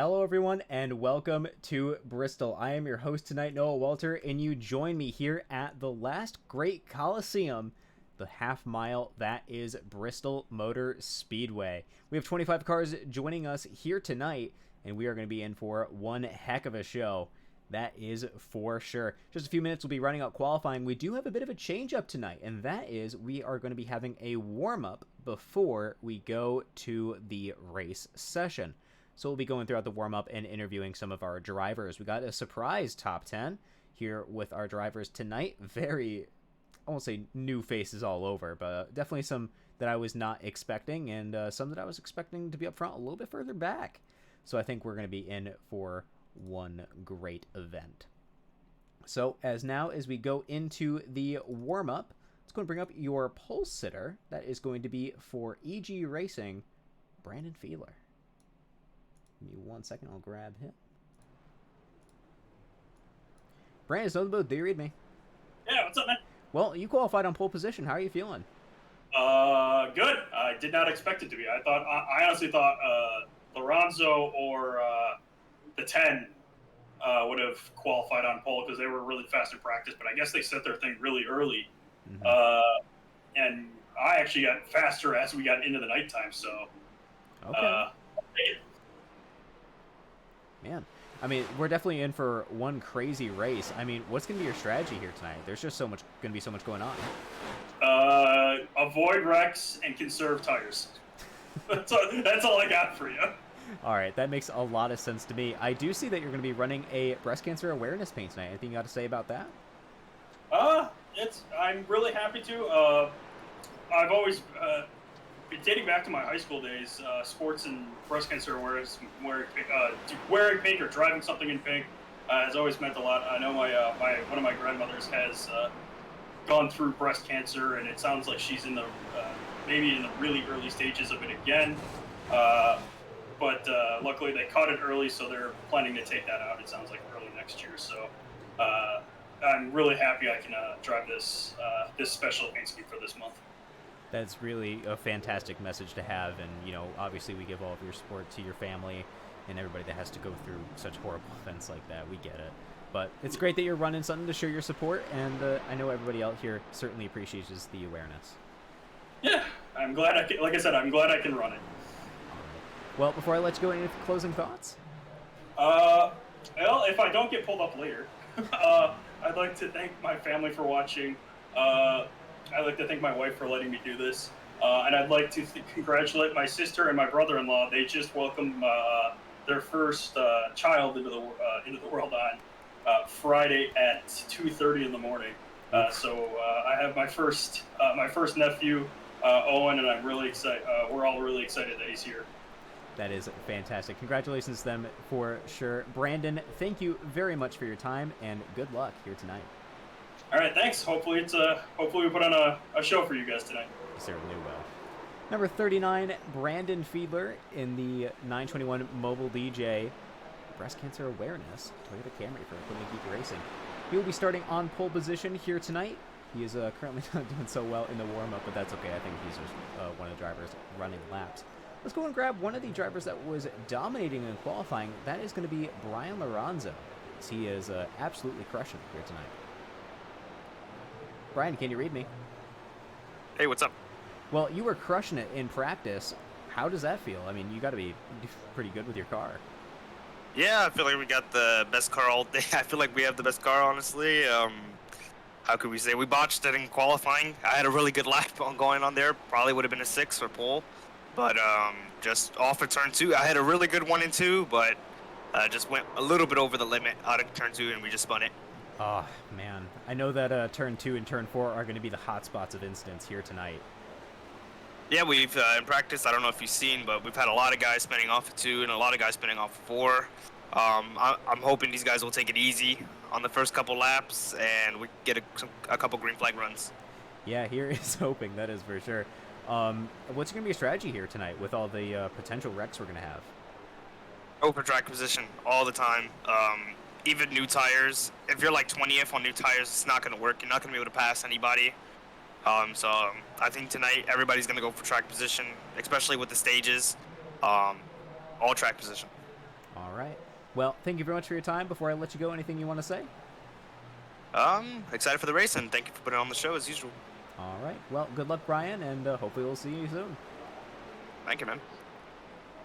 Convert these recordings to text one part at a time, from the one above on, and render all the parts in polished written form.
Hello, everyone, and welcome to Bristol. I am your host tonight, Noah Walter, and you join me here at the last great Coliseum, the half mile that is Bristol Motor Speedway. We have 25 cars joining us here tonight, and we are going to be in for one heck of a show. That is for sure. Just a few minutes, we'll be running out qualifying. We do have a bit of a change up tonight, and that is we are going to be having a warm-up before we go to the race session. So we'll be going throughout the warm-up and interviewing some of our drivers. We got a surprise top 10 here with our drivers tonight. Very, I won't say new faces all over, but definitely some that I was not expecting, and some that I was expecting to be up front a little bit further back. So I think we're going to be in for one great event. So as we go into the warm-up, let's go and bring up your pole sitter. That is going to be for EG Racing, Brandon Fiedler. Give me 1 second, I'll grab him. Brandon, so the boat. Do you read me? Yeah, what's up, man? Well, you qualified on pole position. How are you feeling? Good. I did not expect it to be. I honestly thought Lorenzo or the 10 would have qualified on pole because they were really fast in practice, but I guess they set their thing really early. And I actually got faster as we got into the nighttime, so okay. Man, I mean, we're definitely in for one crazy race. I mean, what's going to be your strategy here tonight? There's just going to be so much going on. Avoid wrecks and conserve tires. That's all I got for you. All right, that makes a lot of sense to me. I do see that you're going to be running a breast cancer awareness paint tonight. Anything you got to say about that? I'm really happy to. I've always dating back to my high school days, sports and breast cancer awareness, wearing pink or driving something in pink has always meant a lot. I know one of my grandmothers has gone through breast cancer, and it sounds like she's in the maybe in the really early stages of it again. But luckily they caught it early, so they're planning to take that out. It sounds like early next year. So I'm really happy I can drive this special paint scheme for this month. That's really a fantastic message to have, and obviously we give all of your support to your family and everybody that has to go through such horrible events like that. We get it, but it's great that you're running something to show your support, and I know everybody out here certainly appreciates the awareness. Yeah, I'm glad I'm glad I can run it. Well, before I let you go, any closing thoughts? Well, if I don't get pulled up later, I'd like to thank my family for watching. I'd like to thank my wife for letting me do this. And I'd like to congratulate my sister and my brother-in-law. They just welcomed their first child into the world on Friday at 2:30 in the morning. So I have my first nephew, Owen, and I'm really excited. We're all really excited that he's here. That is fantastic. Congratulations to them for sure. Brandon, thank you very much for your time, and good luck here tonight. All right, thanks. Hopefully we put on a show for you guys tonight. Certainly will. Number 39, Brandon Fiedler in the 921 Mobile DJ Breast Cancer Awareness Toyota Camry for Equipment Geek Racing. He will be starting on pole position here tonight. He is currently not doing so well in the warm-up, but that's okay. I think he's just one of the drivers running laps. Let's go and grab one of the drivers that was dominating in qualifying. That is going to be Brian Lorenzo. He is absolutely crushing it here tonight. Brian, can you read me? Hey, what's up? Well, you were crushing it in practice. How does that feel? I mean, you got to be pretty good with your car. Yeah, I feel like we got the best car all day. I feel like we have the best car, honestly. How could we say? We botched it in qualifying. I had a really good lap going on there. Probably would have been a 6 or pole. But just off of turn 2, I had a really good 1 and 2, but just went a little bit over the limit out of turn 2, and we just spun it. Oh, man. I know that turn 2 and turn 4 are going to be the hot spots of incidents here tonight. Yeah, we've, in practice, I don't know if you've seen, but we've had a lot of guys spinning off of 2 and a lot of guys spinning off of 4. I'm hoping these guys will take it easy on the first couple laps, and we get a couple green flag runs. Yeah, here is hoping, that is for sure. What's going to be your strategy here tonight with all the potential wrecks we're going to have? Open track position all the time. Even new tires. If you're like 20th on new tires, it's not going to work. You're not going to be able to pass anybody. So I think tonight everybody's going to go for track position, especially with the stages. All track position. All right. Well, thank you very much for your time. Before I let you go, anything you want to say? Excited for the race, and thank you for putting on the show as usual. All right. Well, good luck, Brian, and hopefully we'll see you soon. Thank you, man.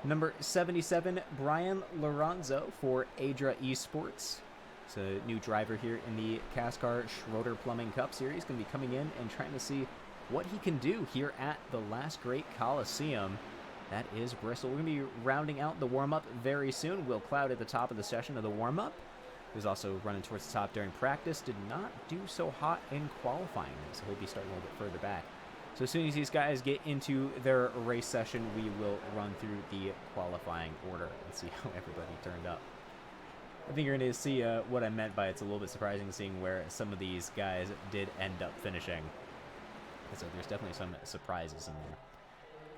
Number 77, Brian Lorenzo for Adra Esports. It's a new driver here in the CASCAR Schroeder Plumbing Cup Series. Going to be coming in and trying to see what he can do here at the last great Coliseum. That is Bristol. We're going to be rounding out the warm-up very soon. Will Cloud at the top of the session of the warm-up. He was also running towards the top during practice. Did not do so hot in qualifying, so he'll be starting a little bit further back. So as soon as these guys get into their race session, we will run through the qualifying order and see how everybody turned up. I think you're going to see what I meant by it's a little bit surprising seeing where some of these guys did end up finishing. So there's definitely some surprises in there.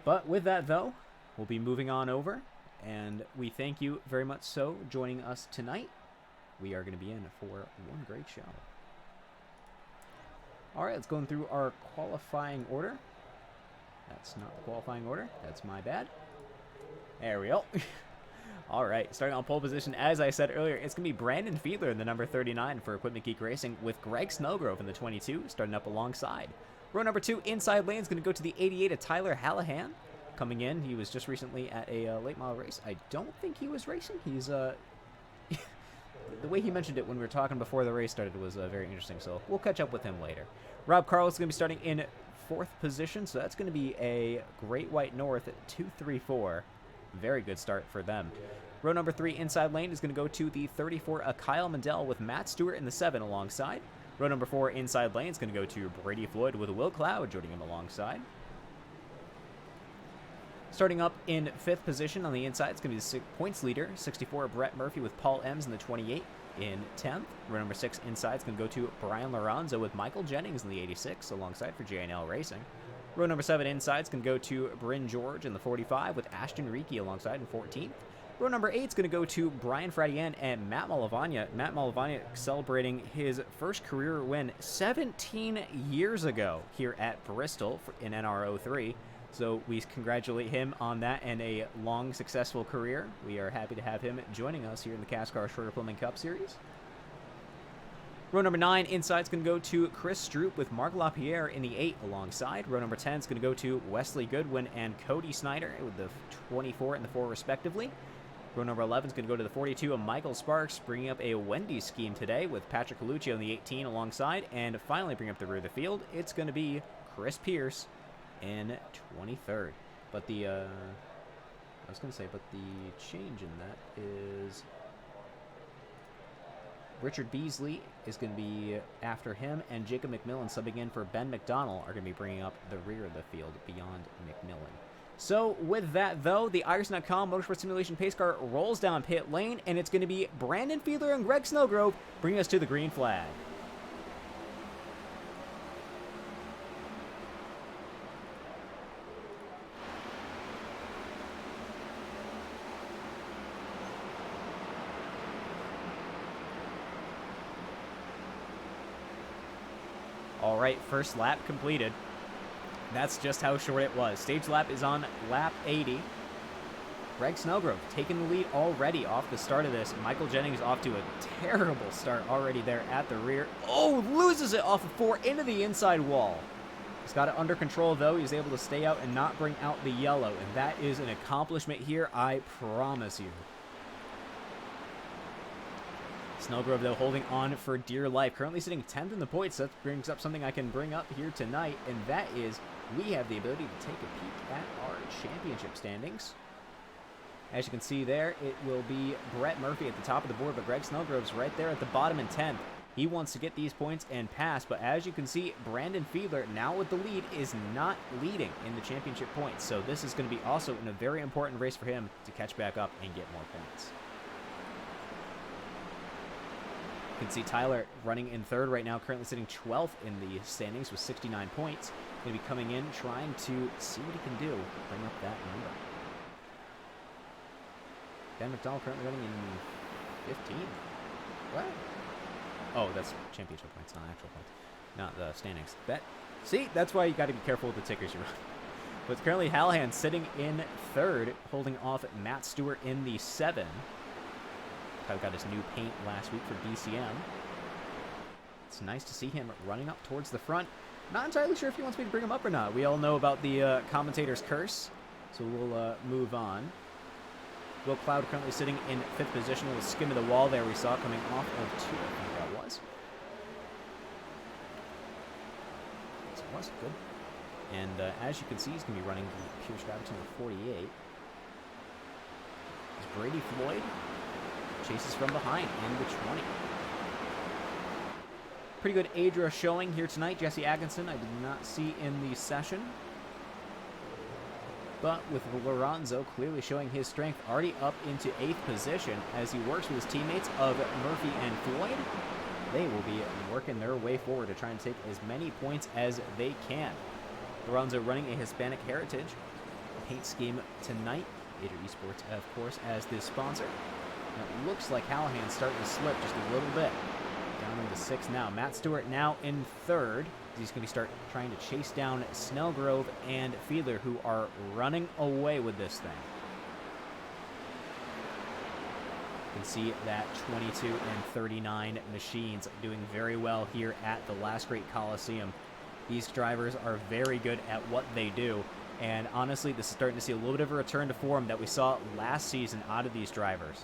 But with that, though, we'll be moving on over, and we thank you very much so joining us tonight. We are going to be in for one great show. All right, let's go through our qualifying order. That's not the qualifying order. That's my bad. There we go. All right, starting on pole position, as I said earlier, it's going to be Brandon Fiedler in the number 39 for Equipment Geek Racing with Greg Snellgrove in the 22, starting up alongside. Row number 2, inside lane, is going to go to the 88 of Tyler Hallahan. Coming in, he was just recently at a late model race. I don't think he was racing. He's, the way he mentioned it when we were talking before the race started was very interesting, so we'll catch up with him later. Rob Carl is going to be starting in 4th position, so that's going to be a Great White North at 234. Very good start for them. Row number 3, inside lane, is going to go to the 34 of Kyle Mandel with Matt Stewart in the 7 alongside. Row number 4, inside lane, is going to go to Brady Floyd with Will Cloud joining him alongside. Starting up in 5th position on the inside, it's going to be the points leader, 64 Brett Murphy with Paul Ems in the 28 in 10th. Row number 6 inside is going to go to Brian Lorenzo with Michael Jennings in the 86 alongside for JNL Racing. Row number 7 inside is going to go to Bryn George in the 45 with Ashton Reiki alongside in 14th. Row number 8 is going to go to Brian Fradian and Matt Malavagna. Matt Malavagna celebrating his first career win 17 years ago here at Bristol in NR03. So we congratulate him on that and a long, successful career. We are happy to have him joining us here in the CASCAR Schroeder Plumbing Cup Series. Row number 9 inside is going to go to Chris Stroop with Mark LaPierre in the 8 alongside. Row number 10 is going to go to Wesley Goodwin and Cody Snyder with the 24 and the 4 respectively. Row number 11 is going to go to the 42 of Michael Sparks, bringing up a Wendy's scheme today with Patrick Colucci on the 18 alongside. And finally bring up the rear of the field, it's going to be Chris Pierce in 23rd. But the, I was going to say, but the change in that is Richard Beasley is going to be after him, and Jacob McMillan subbing in for Ben McDonnell are going to be bringing up the rear of the field beyond McMillan. So with that, though, the Iverson.com Motorsport Simulation Pace Car rolls down pit lane, and it's going to be Brandon Fiedler and Greg Snellgrove bringing us to the green flag. All right, first lap completed. That's just how short it was. Stage lap is on lap 80. Greg Snellgrove taking the lead already off the start of this. Michael Jennings off to a terrible start already there at the rear. Oh, loses it off of 4 into the inside wall. He's got it under control, though. He's able to stay out and not bring out the yellow, and that is an accomplishment here, I promise you. Snellgrove, though, holding on for dear life. Currently sitting 10th in the points. That brings up something I can bring up here tonight, and that is we have the ability to take a peek at our championship standings. As you can see there, it will be Brett Murphy at the top of the board, but Greg Snellgrove's right there at the bottom in 10th. He wants to get these points and pass, but as you can see, Brandon Fiedler, now with the lead, is not leading in the championship points. So this is going to be also in a very important race for him to catch back up and get more points. You can see Tyler running in 3rd right now, currently sitting 12th in the standings with 69 points. Going to be coming in, trying to see what he can do, bring up that number. Ben McDonald currently running in 15th. What? Oh, that's championship points, not actual points. Not the standings. See, that's why you got to be careful with the tickers you run. But currently Hallahan sitting in 3rd, holding off Matt Stewart in the 7. Kyle got his new paint last week for DCM. It's nice to see him running up towards the front. Not entirely sure if he wants me to bring him up or not. We all know about the commentator's curse, so we'll move on. Will Cloud currently sitting in 5th position. A little skim of the wall there we saw coming off of 2, I think that was. Yes, it was. Good. And as you can see, he's going to be running the Pure Strategy number 48. As Brady Floyd chases from behind in the 20. Pretty good Adria showing here tonight. Jesse Atkinson, I did not see in the session. But with Lorenzo clearly showing his strength, already up into 8th position as he works with his teammates of Murphy and Floyd. They will be working their way forward to try and take as many points as they can. Lorenzo running a Hispanic heritage paint scheme tonight. Adria Esports, of course, as the sponsor. Now it looks like Hallahan's starting to slip just a little bit. Down into 6th now. Matt Stewart now in 3rd. He's going to start trying to chase down Snellgrove and Fiedler, who are running away with this thing. You can see that 22 and 39 machines doing very well here at the Last Great Coliseum. These drivers are very good at what they do. And honestly, this is starting to see a little bit of a return to form that we saw last season out of these drivers.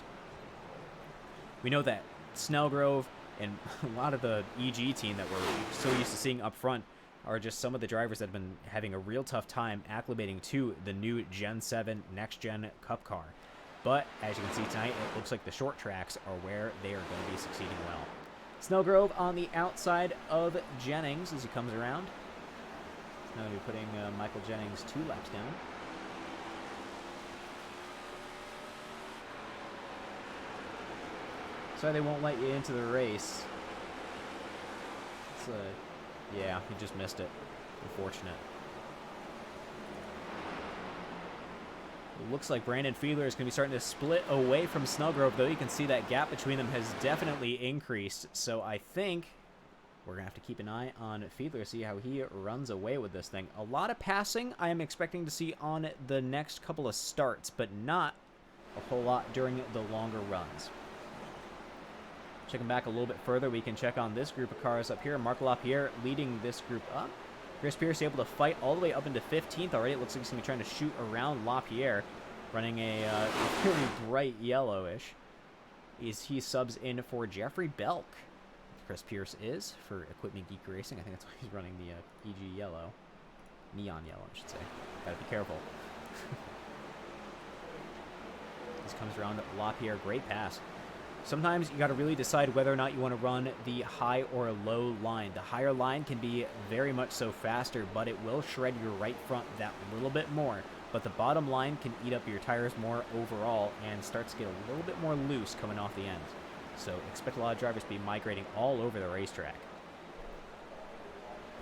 We know that Snellgrove and a lot of the EG team that we're so used to seeing up front are just some of the drivers that have been having a real tough time acclimating to the new Gen 7 Next Gen Cup car. But as you can see tonight, it looks like the short tracks are where they are going to be succeeding well. Snellgrove on the outside of Jennings as he comes around. Now we're putting Michael Jennings 2 laps down. Sorry they won't let you into the race. It's yeah, he just missed it. Unfortunate. It looks like Brandon Fiedler is going to be starting to split away from Snellgrove, though you can see that gap between them has definitely increased. So I think we're going to have to keep an eye on Fiedler, see how he runs away with this thing. A lot of passing I am expecting to see on the next couple of starts, but not a whole lot during the longer runs. Checking back a little bit further, we can check on this group of cars up here. Marc LaPierre leading this group up. Chris Pierce able to fight all the way up into 15th already. It looks like he's going to be trying to shoot around LaPierre, running a very bright yellowish. He subs in for Jeffrey Belk. Chris Pierce is for Equipment Geek Racing. I think that's why he's running the EG yellow. Neon yellow, I should say. Gotta be careful. This comes around LaPierre. Great pass. Sometimes you got to really decide whether or not you want to run the high or low line. The higher line can be very much so faster, but it will shred your right front that little bit more. But the bottom line can eat up your tires more overall and starts to get a little bit more loose coming off the end. So expect a lot of drivers to be migrating all over the racetrack.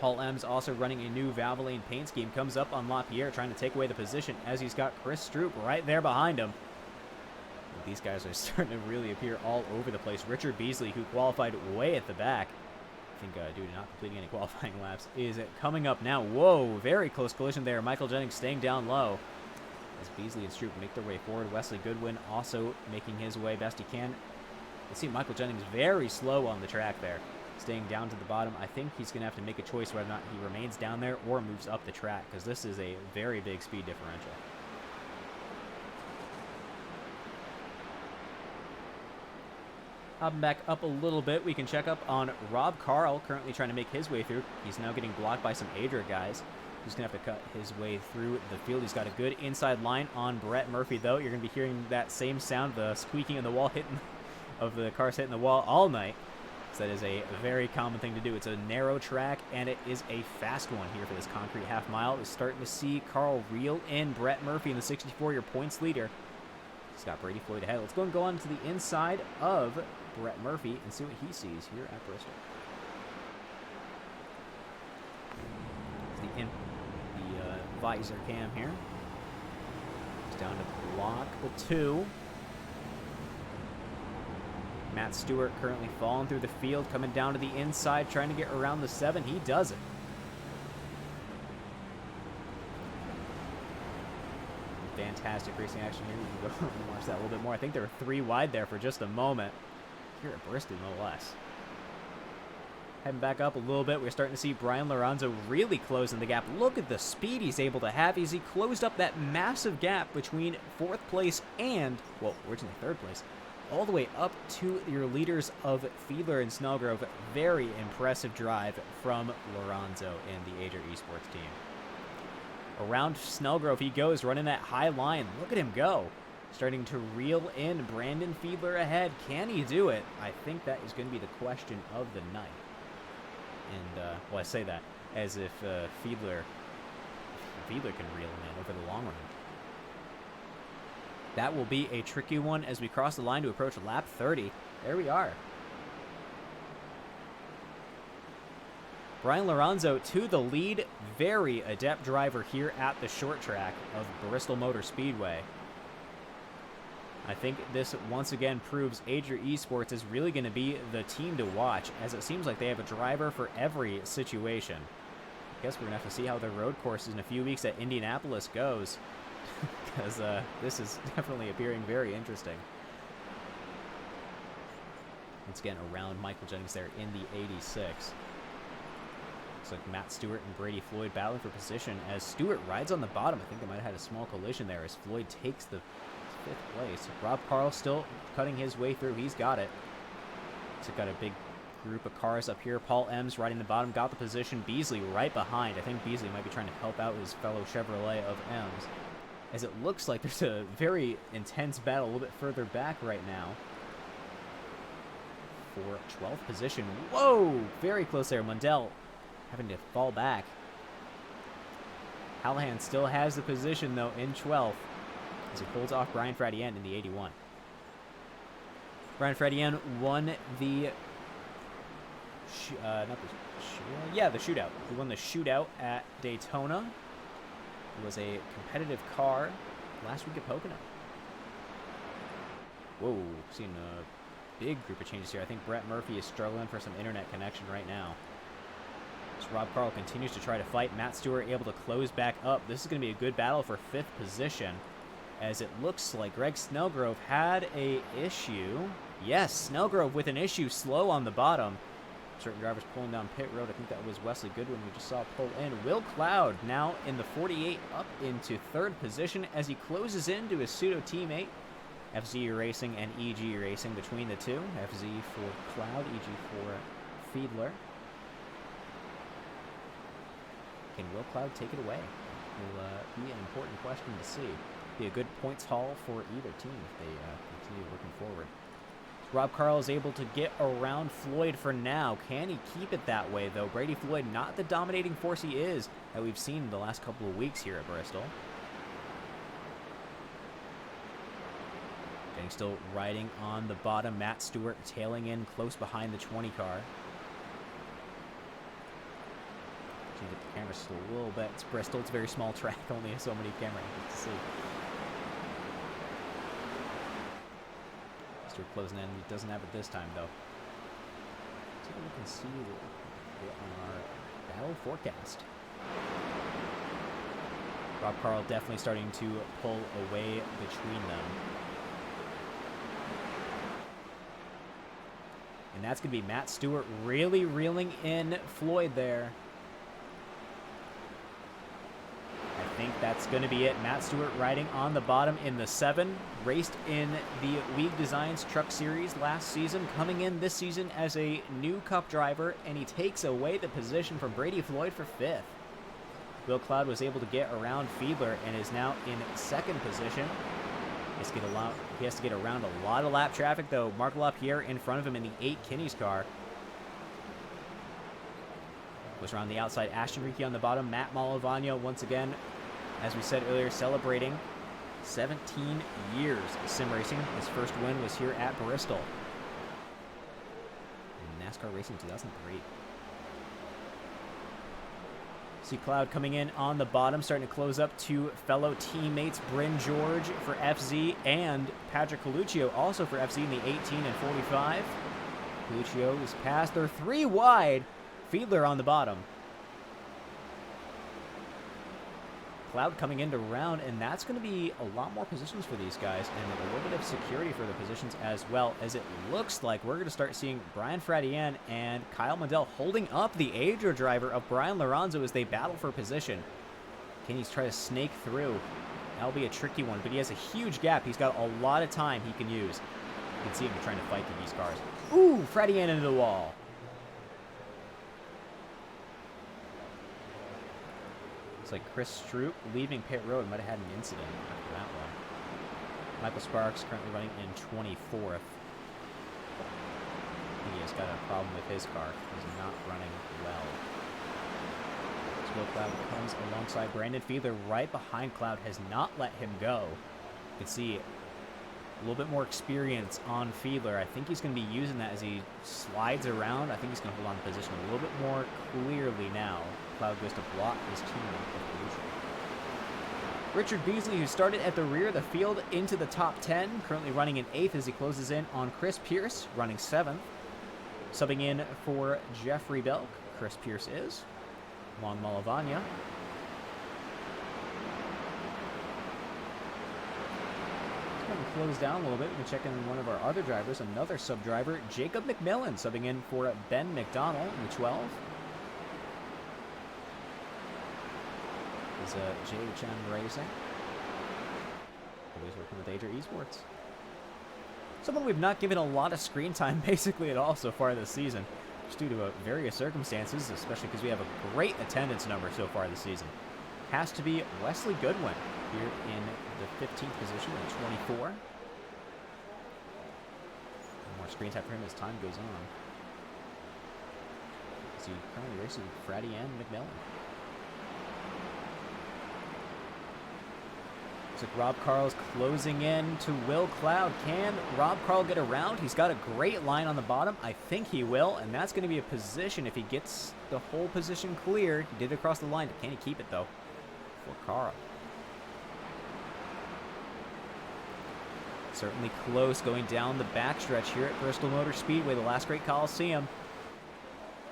Paul M's also running a new Valvoline paint scheme. Comes up on LaPierre trying to take away the position as he's got Chris Stroop right there behind him. These guys are starting to really appear all over the place. Richard Beasley, who qualified way at the back, I think due to not completing any qualifying laps, is coming up now. Whoa, very close collision there. Michael Jennings staying down low as Beasley and Stroop make their way forward. Wesley Goodwin also making his way best he can. You see Michael Jennings very slow on the track there, staying down to the bottom. I think he's going to have to make a choice whether or not he remains down there or moves up the track, because this is a very big speed differential. Hopping back up a little bit, we can check up on Rob Carl, currently trying to make his way through. He's now getting blocked by some Adria guys. He's going to have to cut his way through the field. He's got a good inside line on Brett Murphy, though. You're going to be hearing that same sound, the squeaking of the wall of the cars hitting the wall all night. So that is a very common thing to do. It's a narrow track, and it is a fast one here for this concrete half mile. We're starting to see Carl reel in Brett Murphy in the 64-year points leader. He's got Brady Floyd ahead. Let's go and go on to the inside of Brett Murphy and see what he sees here at Bristol. The visor cam here. It's down to block the 2. Matt Stewart currently falling through the field, coming down to the inside, trying to get around the 7. He does it. fantastic racing action here. You can go and watch that a little bit more. I think they were 3 wide there for just a moment. Here at Bristol, no less. Heading back up a little bit, we're starting to see Brian Lorenzo really closing the gap. Look at the speed he's able to have as he closed up that massive gap between 4th place and, well, originally 3rd place, all the way up to your leaders of Fiedler and Snellgrove. Very impressive drive from Lorenzo and the Ager Esports team. Around Snellgrove he goes, running that high line. Look at him go. Starting to reel in Brandon Fiedler ahead. Can he do it? I think that is going to be the question of the night. And, well, I say that as if Fiedler can reel him in over the long run. That will be a tricky one as we cross the line to approach lap 30. There we are. Brian Lorenzo to the lead. Very adept driver here at the short track of Bristol Motor Speedway. I think this once again proves Ager Esports is really going to be the team to watch, as it seems like they have a driver for every situation. I guess we're going to have to see how their road courses in a few weeks at Indianapolis goes, because this is definitely appearing very interesting. Once again, around Michael Jennings there in the 86. Looks like Matt Stewart and Brady Floyd battling for position as Stewart rides on the bottom. I think they might have had a small collision there as Floyd takes the 5th place. Rob Carl still cutting his way through. He's got it. So got a big group of cars up here. Paul Ems riding the bottom, got the position. Beasley right behind. I think Beasley might be trying to help out his fellow Chevrolet of Ems, as it looks like there's a very intense battle a little bit further back right now for 12th position. Whoa! Very close there. Mundell having to fall back. Hallahan still has the position, though, in 12th, as he holds off Brian Fradienne in the 81. Brian Fradienne won the the shootout. He won the shootout at Daytona. It was a competitive car last week at Pocono. Whoa, seeing a big group of changes here. I think Brett Murphy is struggling for some internet connection right now. As Rob Carl continues to try to fight, Matt Stewart able to close back up. This is going to be a good battle for 5th position, as it looks like Greg Snellgrove had a issue. Yes, Snellgrove with an issue, slow on the bottom. Certain drivers pulling down pit road. I think that was Wesley Goodwin we just saw pull in. Will Cloud now in the 48 up into 3rd position as he closes into his pseudo teammate. FZ Racing and EG Racing between the two. FZ for Cloud, EG for Fiedler. Can Will Cloud take it away? Will be an important question to see. Be a good points haul for either team if they continue looking forward. Rob Carl is able to get around Floyd for now. Can he keep it that way, though? Brady Floyd, not the dominating force he is that we've seen in the last couple of weeks here at Bristol. Getting still riding on the bottom. Matt Stewart tailing in close behind the 20 car. Get the camera just a little bit. It's Bristol. It's a very small track. Only so many camera angles to see. Stewart closing in. He doesn't have it this time, though. Take a look and see on our battle forecast. Rob Carl definitely starting to pull away between them. And that's going to be Matt Stewart really reeling in Floyd there. I think that's going to be it. Matt Stewart riding on the bottom in the 7. Raced in the Weeg Designs Truck Series last season. Coming in this season as a new Cup driver. And he takes away the position from Brady Floyd for 5th. Will Cloud was able to get around Fiedler and is now in 2nd position. He has to get around a lot of lap traffic, though. Marc LaPierre in front of him in the 8 Kinney's car. Goes around the outside. Ashton Rieke on the bottom. Matt Malavagno once again, as we said earlier, celebrating 17 years of sim racing. His first win was here at Bristol in NASCAR Racing 2003. See Cloud coming in on the bottom, starting to close up to fellow teammates Bryn George for FZ and Patrick Coluccio also for FZ in the 18 and 45. Coluccio is past. They're 3 wide. Fiedler on the bottom. Cloud coming into round, and that's going to be a lot more positions for these guys, and a little bit of security for the positions as well, as it looks like we're going to start seeing Brian Fradian and Kyle Mundell holding up the Adro driver of Brian Lorenzo as they battle for position. Can he try to snake through? That'll be a tricky one, but he has a huge gap. He's got a lot of time he can use. You can see him trying to fight through these cars. Ooh, Fradian into the wall. Like Chris Stroop leaving pit road might have had an incident after that one. Michael Sparks currently running in 24th. He has got a problem with his car. He's not running well. Will Cloud comes alongside Brandon Fiedler right behind Cloud, has not let him go. You can see a little bit more experience on Fiedler. I think he's going to be using that as he slides around. I think he's going to hold on to position a little bit more clearly now. Cloud goes to block his teammate. Richard Beasley, who started at the rear of the field into the top 10, currently running in 8th as he closes in on Chris Pierce, running 7th. Subbing in for Jeffrey Belk, Chris Pierce is. Long Malavanya. Close down a little bit. We can check in one of our other drivers, another sub-driver, Jacob McMillan, subbing in for Ben McDonald in the 12. Is JHM Racing. Always working with Adria Esports. Someone we've not given a lot of screen time basically at all so far this season, just due to various circumstances, especially because we have a great attendance number so far this season. Has to be Wesley Goodwin here in the 15th position at 24. More screen time for him as time goes on. Is he currently racing Fraddy and McMillan? Looks like Rob Carl's closing in to Will Cloud. Can Rob Carl get around? He's got a great line on the bottom. I think he will, and that's going to be a position if he gets the whole position clear. He did it across the line. Can he keep it, though, for Carl? Certainly close going down the backstretch here at Bristol Motor Speedway, the last great Coliseum.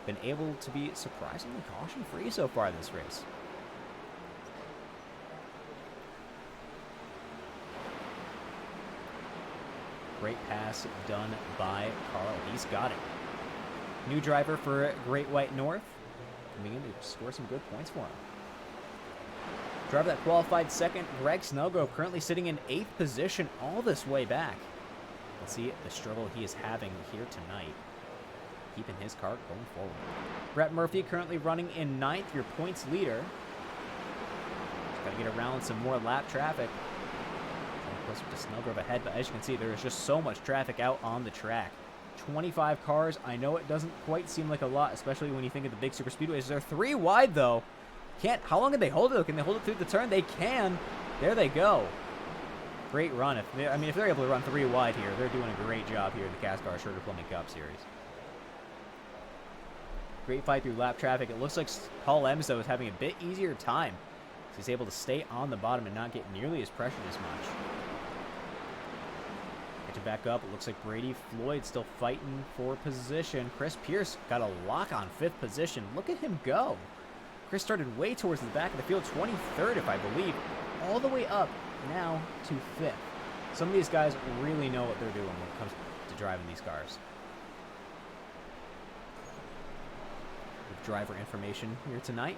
Been able to be surprisingly caution-free so far this race. Great pass done by Carl. He's got it. New driver for Great White North. Coming in to score some good points for him. Driver that qualified second, Greg Snellgrove, currently sitting in 8th position all this way back. Let's see the struggle he is having here tonight, keeping his car going forward. Brett Murphy currently running in 9th, your points leader. Just got to get around some more lap traffic. Closer to Snellgrove ahead, but as you can see, there is just so much traffic out on the track. 25 cars. I know it doesn't quite seem like a lot, especially when you think of the big super speedways. They're 3 wide, though. How long can they hold it? Can they hold it through the turn? They can. There they go. Great run. If they're able to run 3 wide here, they're doing a great job here in the CASCAR Sugar Plumbing Cup Series. Great fight through lap traffic. It looks like Paul Ems, though, is having a bit easier time. He's able to stay on the bottom and not get nearly as pressured as much. Get to back up. It looks like Brady Floyd still fighting for position. Chris Pierce got a lock on 5th position. Look at him go. Chris started way towards the back of the field, 23rd if I believe, all the way up now to 5th. Some of these guys really know what they're doing when it comes to driving these cars. With driver information here tonight.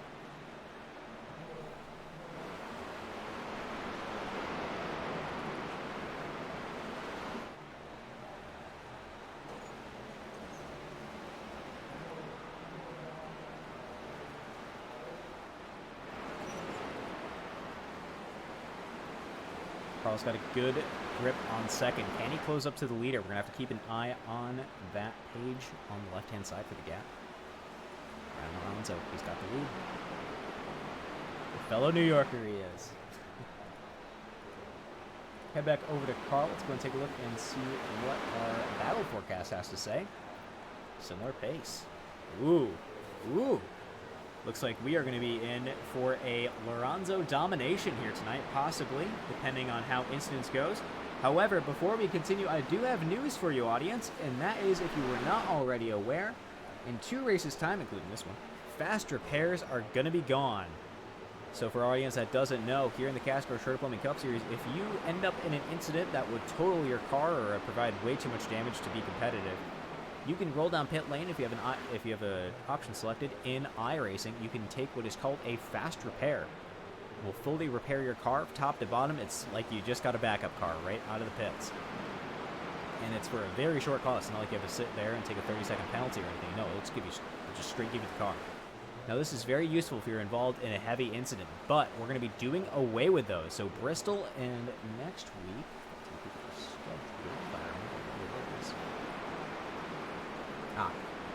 Carl's got a good grip on second. Can he close up to the leader? We're going to have to keep an eye on that page on the left-hand side for the gap. Ryan Lorenzo, he's got the lead. The fellow New Yorker he is. Head back over to Carl. Let's go and take a look and see what our battle forecast has to say. Similar pace. Ooh. Ooh. Looks like we are going to be in for a Lorenzo domination here tonight, possibly, depending on how Incidents goes. However, before we continue, I do have news for you, audience, and that is, if you were not already aware, in 2 races' time, including this one, fast repairs are going to be gone. So for our audience that doesn't know, here in the CASCAR Short Plumbing Cup Series, if you end up in an incident that would total your car or provide way too much damage to be competitive, you can roll down pit lane if you have an option selected in iRacing. You can take what is called a fast repair. It will fully repair your car top to bottom. It's like you just got a backup car right out of the pits. And it's for a very short cost. It's not like you have to sit there and take a 30-second penalty or anything. No, it'll just straight give you the car. Now, this is very useful if you're involved in a heavy incident, but we're going to be doing away with those. So Bristol and next week,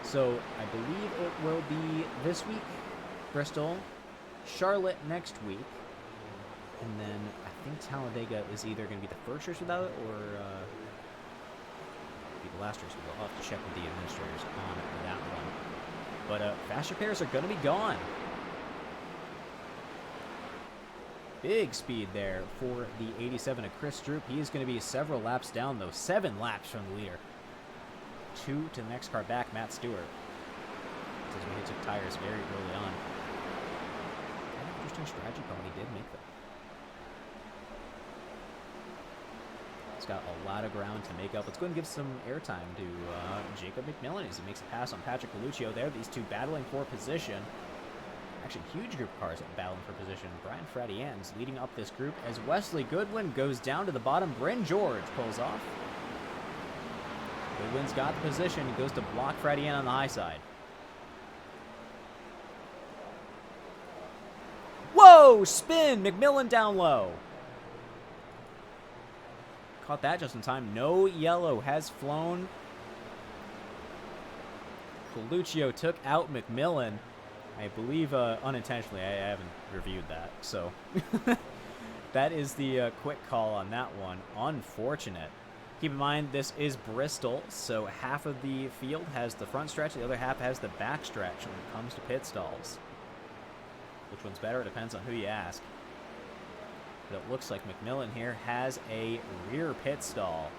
so I believe it will be this week, Bristol, Charlotte next week, and then I think Talladega is either going to be the first race without it or be the last race without. I'll have to check with the administrators on that one. But fast repairs are going to be gone. Big speed there for the 87 of Chris Droop. He is going to be several laps down, though. 7 laps from the leader. 2 to the next car back, Matt Stewart. Says he took tires very early on. Interesting strategy call. He did make them. He's got a lot of ground to make up. Let's go ahead and give some airtime to Jacob McMillan as he makes a pass on Patrick Coluccio there. These two battling for position. Actually, huge group of cars battling for position. Brian Fradian's leading up this group as Wesley Goodwin goes down to the bottom. Bryn George pulls off. Goodwin's got the position. He goes to block Fradian on the high side. Whoa! Spin! McMillan down low. Caught that just in time. No yellow has flown. Coluccio took out McMillan. I believe unintentionally. I haven't reviewed that. So that is the quick call on that one. Unfortunate. Keep in mind, this is Bristol, so half of the field has the front stretch, the other half has the back stretch when it comes to pit stalls. Which one's better? It depends on who you ask. But it looks like McMillan here has a rear pit stall.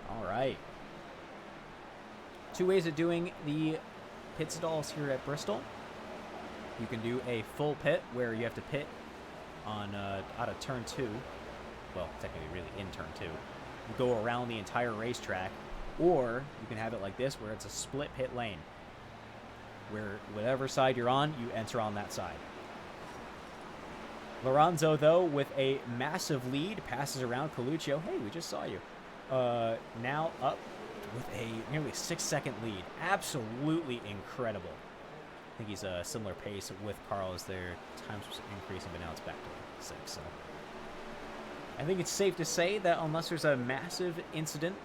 All right. 2 ways of doing the pit stalls here at Bristol. You can do a full pit where you have to pit on out of turn 2. Well, technically really in turn 2. Go around the entire racetrack, or you can have it like this where it's a split pit lane where whatever side you're on, you enter on that side. Lorenzo, though, with a massive lead, passes around Coluccio. Hey, we just saw you. Now up with a nearly 6-second lead. Absolutely incredible. I think he's a similar pace with Carl as their times was increasing, but now it's back to 6. So I think it's safe to say that unless there's a massive incident,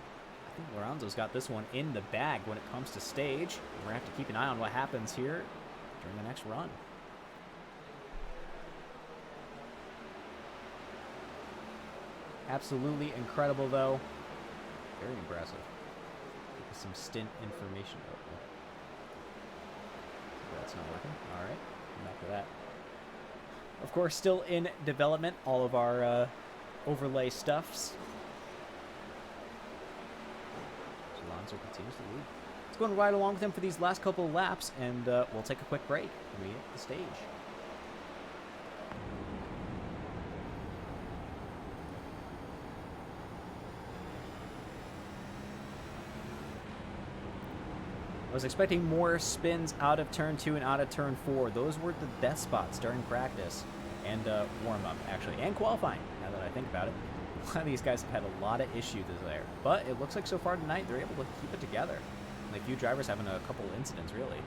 I think Lorenzo's got this one in the bag when it comes to stage. We're going to have to keep an eye on what happens here during the next run. Absolutely incredible, though. Very impressive. Some stint information. Oh, that's not working. All right. Come back to that. Of course, still in development, all of our overlay stuffs. Alonso continues to lead. Let's go and ride along with him for these last couple of laps, and we'll take a quick break when we hit the stage. I was expecting more spins out of turn 2 and out of turn 4. Those were the best spots during practice and warm-up, actually, and qualifying, now that I think about it. A lot of these guys have had a lot of issues there, but it looks like so far tonight they're able to keep it together. And a few drivers having a couple incidents, really.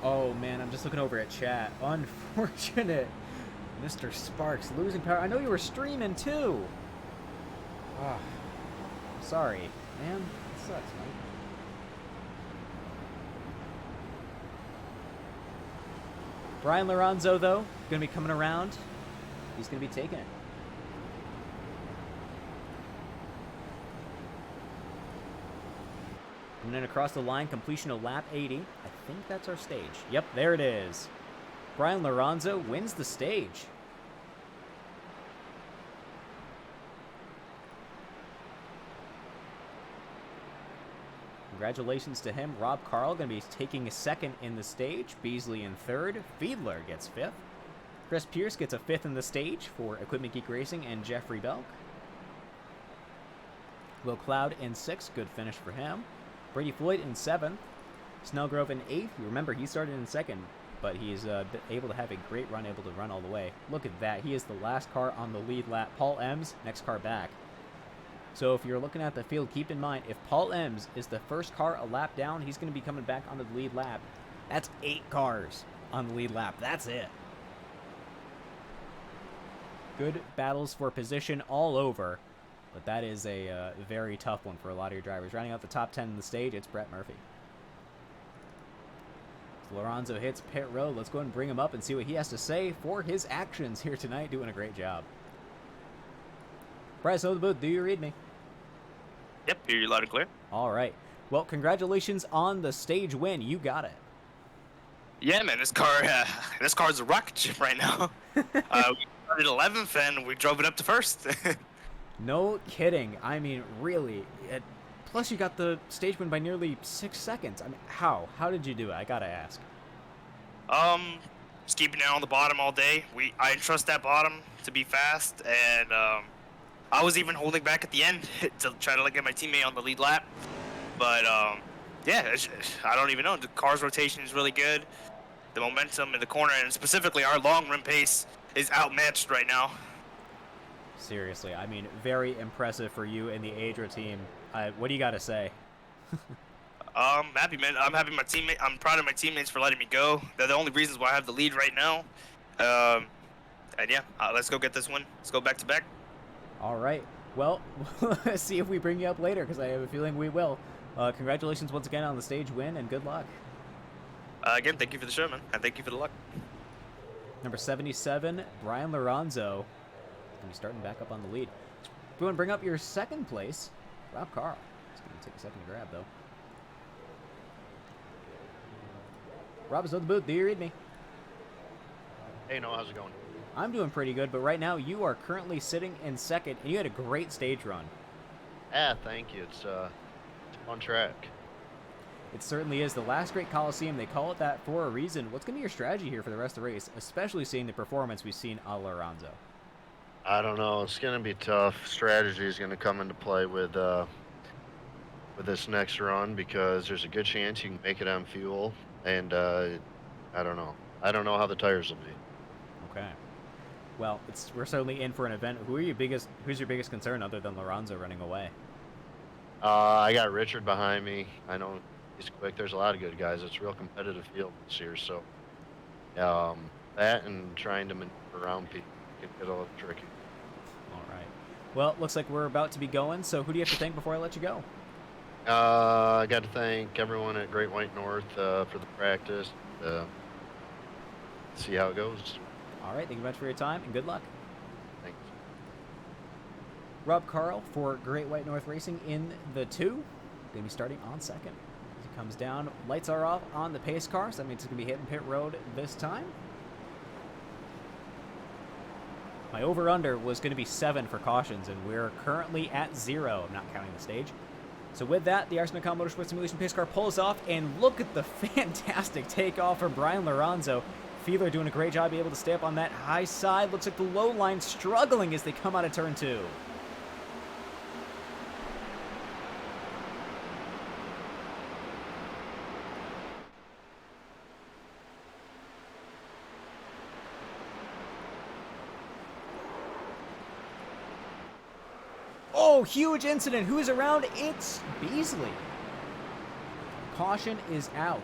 Oh man, I'm just looking over at chat. Unfortunate. Mr. Sparks losing power. I know you were streaming too. Oh, sorry, man. It sucks, man. Brian Lorenzo, though, going to be coming around. He's going to be taking it. And then across the line, completion of lap 80. I think that's our stage. Yep, there it is. Brian Lorenzo wins the stage. Congratulations to him. Rob Carl going to be taking a second in the stage. Beasley in third. Fiedler gets fifth. Chris Pierce gets a fifth in the stage for Equipment Geek Racing and Jeffrey Belk. Will Cloud in sixth. Good finish for him. Brady Floyd in seventh. Snellgrove in eighth. You remember, he started in second, but he's able to have a great run, able to run all the way. Look at that. He is the last car on the lead lap. Paul Ems, next car back. So if you're looking at the field, keep in mind, if Paul Ems is the first car a lap down, he's going to be coming back onto the lead lap. That's 8 cars on the lead lap. That's it. Good battles for position all over, but that is a very tough one for a lot of your drivers. Rounding out the top 10 in the stage, it's Brett Murphy. So Lorenzo hits pit road. Let's go ahead and bring him up and see what he has to say for his actions here tonight. Doing a great job. Bryce, over the booth. Do you read me? Yep, hear you loud and clear. All right. Well, congratulations on the stage win. You got it. Yeah, man, this car's a rocket ship right now. We started 11th and we drove it up to first. No kidding. I mean, really. Plus, you got the stage win by nearly 6 seconds. I mean, how? How did you do it? I gotta ask. Just keeping it on the bottom all day. I entrust that bottom to be fast, and I was even holding back at the end to try to get my teammate on the lead lap. But yeah, I don't even know. The car's rotation is really good. The momentum in the corner, and specifically our long rim pace, is outmatched right now. Seriously, I mean, very impressive for you and the Adra team. What do you got to say? Happy, man. I'm happy my teammate. I'm proud of my teammates for letting me go. They're the only reasons why I have the lead right now. And yeah, let's go get this one. Let's go back to back. All right. Well, let's see if we bring you up later, because I have a feeling we will. Congratulations once again on the stage win, and good luck. Again, thank you for the show, man, and thank you for the luck. Number 77, Brian Lorenzo. Going to be starting back up on the lead. We want to bring up your second place, Rob Carl. It's going to take a second to grab, though. Rob is on the booth. Do you read me? Hey, Noah, how's it going? I'm doing pretty good, but right now you are currently sitting in second, and you had a great stage run. Yeah, thank you. It's on track. It certainly is. The last great Coliseum, they call it that for a reason. What's going to be your strategy here for the rest of the race, especially seeing the performance we've seen a Lorenzo? I don't know. It's going to be tough. Strategy is going to come into play with this next run, because there's a good chance you can make it on fuel, and I don't know. I don't know how the tires will be. Okay. Well, we're certainly in for an event. Who's your biggest concern other than Lorenzo running away? I got Richard behind me. I know he's quick. There's a lot of good guys. It's a real competitive field this year. So that and trying to maneuver around people can get a little tricky. All right. Well, it looks like we're about to be going. So who do you have to thank before I let you go? I got to thank everyone at Great White North for the practice. See how it goes. All right. Thank you much for your time, and good luck. Thanks. Rob Carl for Great White North Racing in the 2. Going to be starting on second. As he comes down, lights are off on the pace car, so that means it's going to be hitting pit road this time. My over-under was going to be 7 for cautions, and we're currently at 0. I'm not counting the stage. So with that, the Arsenal Motorsport Simulation pace car pulls off, and look at the fantastic takeoff from Brian Lorenzo. Fiedler doing a great job being able to stay up on that high side. Looks like the low line struggling as they come out of turn 2. Oh, huge incident. Who's around? It's Beasley. Caution is out.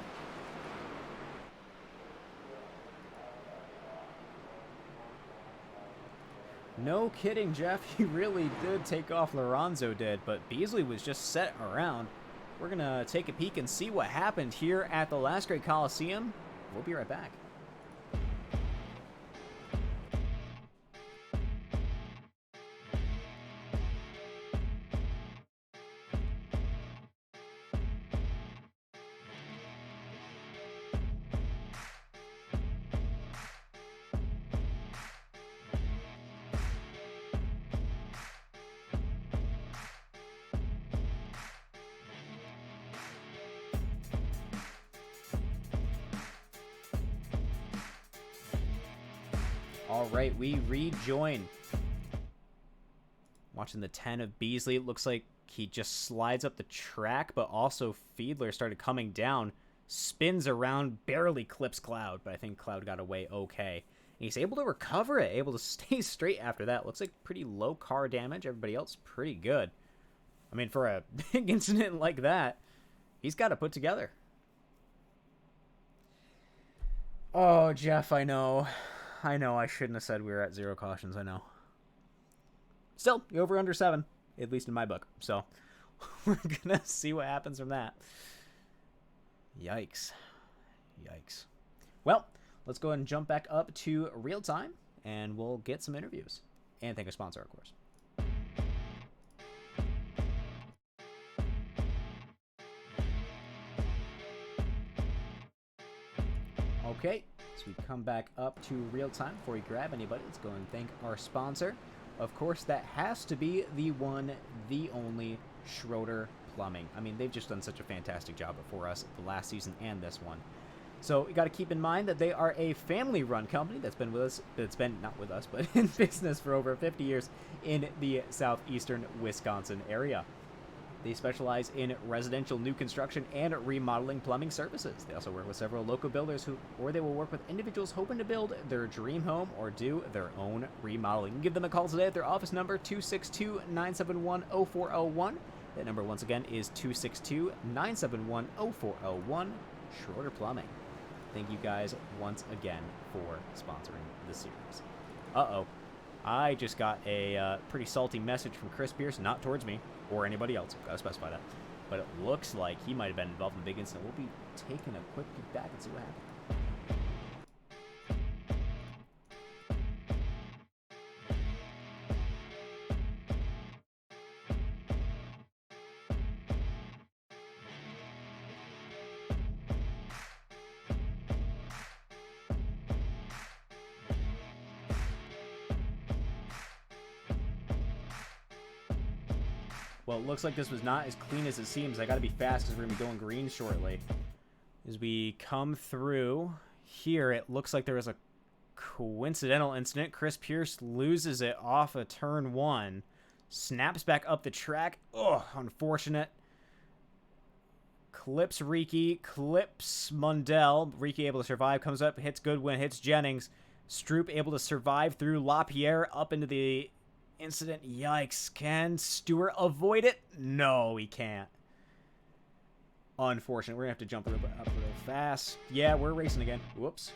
No kidding, Jeff. He really did take off. Lorenzo did, but Beasley was just set around. We're going to take a peek and see what happened here at the last great Coliseum. We'll be right back. All right, we rejoin. Watching the 10 of Beasley. It looks like he just slides up the track, but also Fiedler started coming down, spins around, barely clips Cloud, but I think Cloud got away okay. And he's able to recover it, able to stay straight after that. Looks like pretty low car damage. Everybody else pretty good. I mean, for a big incident like that, he's got to put together. Oh, Jeff, I know. I shouldn't have said we were at 0 cautions, I know. Still, you're over under 7, at least in my book. So, we're going to see what happens from that. Yikes. Well, let's go ahead and jump back up to real time, and we'll get some interviews. And thank a sponsor, of course. Okay, so we come back up to real time. Before we grab anybody, let's go and thank our sponsor. Of course, that has to be the one, the only, Schroeder Plumbing. I mean, they've just done such a fantastic job for us the last season and this one. So you got to keep in mind that they are a family-run company that's been with us, not with us, but in business for over 50 years in the southeastern Wisconsin area. They specialize in residential new construction and remodeling plumbing services. They also work with several local builders or they will work with individuals hoping to build their dream home or do their own remodeling. Give them a call today at their office number, 262-971-0401. That number, once again, is 262-971-0401. Schroeder Plumbing. Thank you guys once again for sponsoring the series. Uh-oh. I just got a pretty salty message from Chris Pierce, not towards me or anybody else. Gotta specify that. But it looks like he might have been involved in the big incident. We'll be taking a quick peek back and see what happened. Well, it looks like this was not as clean as it seems. I gotta be fast because we're gonna be going green shortly. As we come through here, it looks like there was a coincidental incident. Chris Pierce loses it off of turn 1. Snaps back up the track. Ugh, unfortunate. Clips Riki, clips Mundell. Riki able to survive, comes up, hits Goodwin, hits Jennings. Stroop able to survive through LaPierre up into the incident. Yikes. Can Stewart avoid it? No, he can't. Unfortunate. We're going to have to jump up real fast. Yeah, we're racing again. Whoops.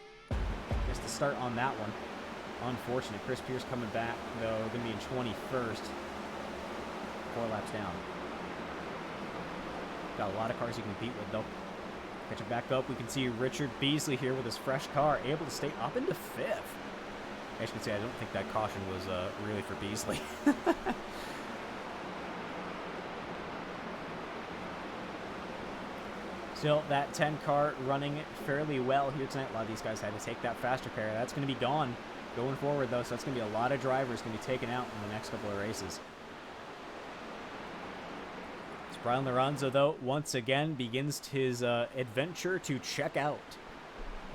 Missed the start on that one. Unfortunate. Chris Pierce coming back, though. Going to be in 21st. 4 laps down. Got a lot of cars you can compete with, though. Catch it back up. We can see Richard Beasley here with his fresh car, able to stay up into 5th. As you can see, I don't think that caution was really for Beasley. Still, that 10 car running fairly well here tonight. A lot of these guys had to take that faster pair. That's going to be gone going forward, though, so that's going to be a lot of drivers going to be taken out in the next couple of races. Brian Lorenzo, though, once again begins his adventure to check out.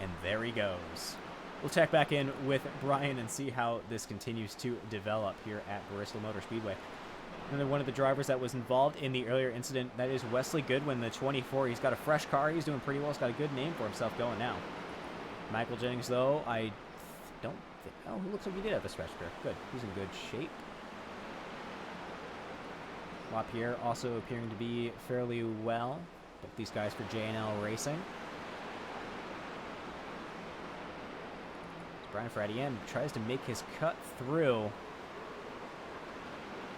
And there he goes. We'll check back in with Brian and see how this continues to develop here at Bristol Motor Speedway. Another one of the drivers that was involved in the earlier incident, that is Wesley Goodwin, the 24. He's got a fresh car. He's doing pretty well. He's got a good name for himself going now. Michael Jennings, though, I don't think... Oh, he looks like he did have a scratch pair. Good. He's in good shape. LaPierre also appearing to be fairly well. Both these guys for J&L Racing. Brian Fradian tries to make his cut through.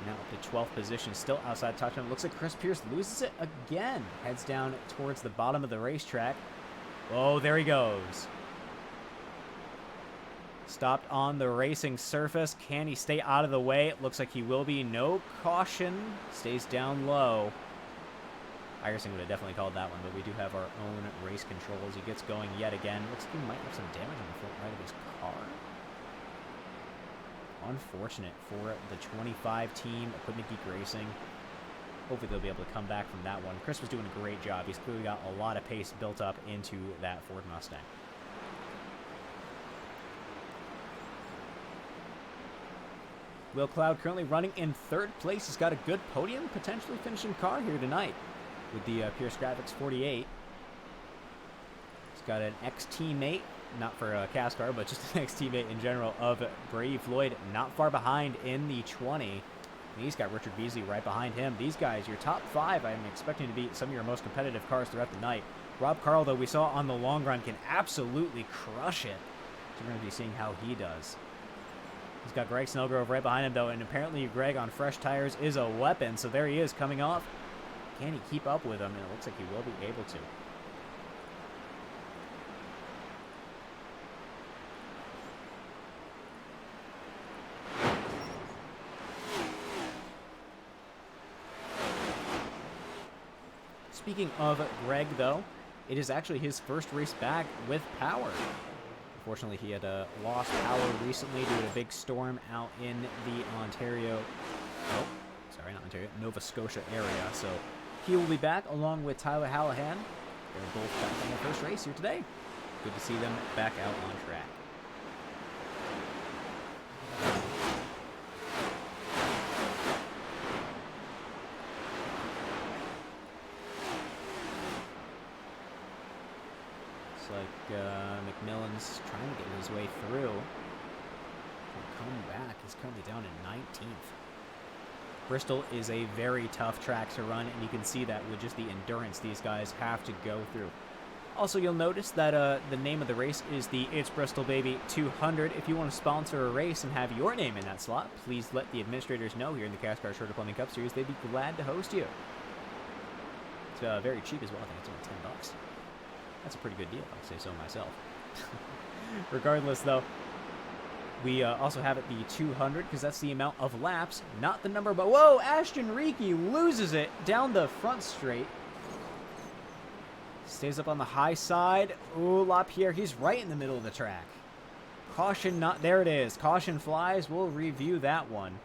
Now up to 12th position, still outside touchdown. Looks like Chris Pierce loses it again. Heads down towards the bottom of the racetrack. Oh, there he goes. Stopped on the racing surface. Can he stay out of the way? It looks like he will be. No caution. Stays down low. Iverson would have definitely called that one, but we do have our own race control as he gets going yet again. Looks like he might have some damage on the front right of his car. Unfortunate for the 25 team, Equipment Geek Racing. Hopefully they'll be able to come back from that one. Chris was doing a great job. He's clearly got a lot of pace built up into that Ford Mustang. Will Cloud currently running in 3rd place. He's got a good podium, potentially finishing car here tonight with the Pierce Graphics 48. He's got an ex-teammate, not for CASCAR, but just an ex-teammate in general of Brady Floyd, not far behind in the 20. And he's got Richard Beasley right behind him. These guys, your top 5, I'm expecting to be some of your most competitive cars throughout the night. Rob Carl, though, we saw on the long run, can absolutely crush it. So we're going to be seeing how he does. He's got Greg Snellgrove right behind him, though, and apparently Greg on fresh tires is a weapon. So there he is coming off. Can he keep up with him? And it looks like he will be able to. Speaking of Greg, though, it is actually his first race back with power. Unfortunately, he had lost power recently due to a big storm out in the Nova Scotia area. So he will be back along with Tyler Hallahan. They're both back on their first race here today. Good to see them back out on track. Like McMillan's trying to get his way through. Come back. He's currently down in 19th. Bristol is a very tough track to run, and you can see that with just the endurance these guys have to go through. Also, you'll notice that the name of the race is the It's Bristol Baby 200. If you want to sponsor a race and have your name in that slot, please let the administrators know here in the CASCAR Shorter Plumbing Cup Series. They'd be glad to host you. It's very cheap as well. I think it's only $10. That's a pretty good deal, I'll say so myself. Regardless, though, we also have it the 200, because that's the amount of laps, not the number, but whoa, Ashton Reekie loses it down the front straight. Stays up on the high side. Ooh, LaPierre, he's right in the middle of the track. Caution not, there it is. Caution flies, we'll review that one.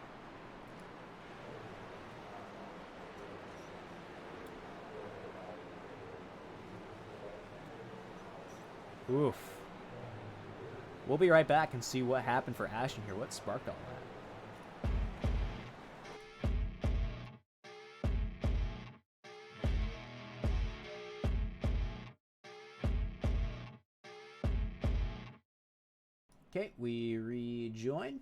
Oof. We'll be right back and see what happened for Ashton here. What sparked all that? Okay, we rejoin.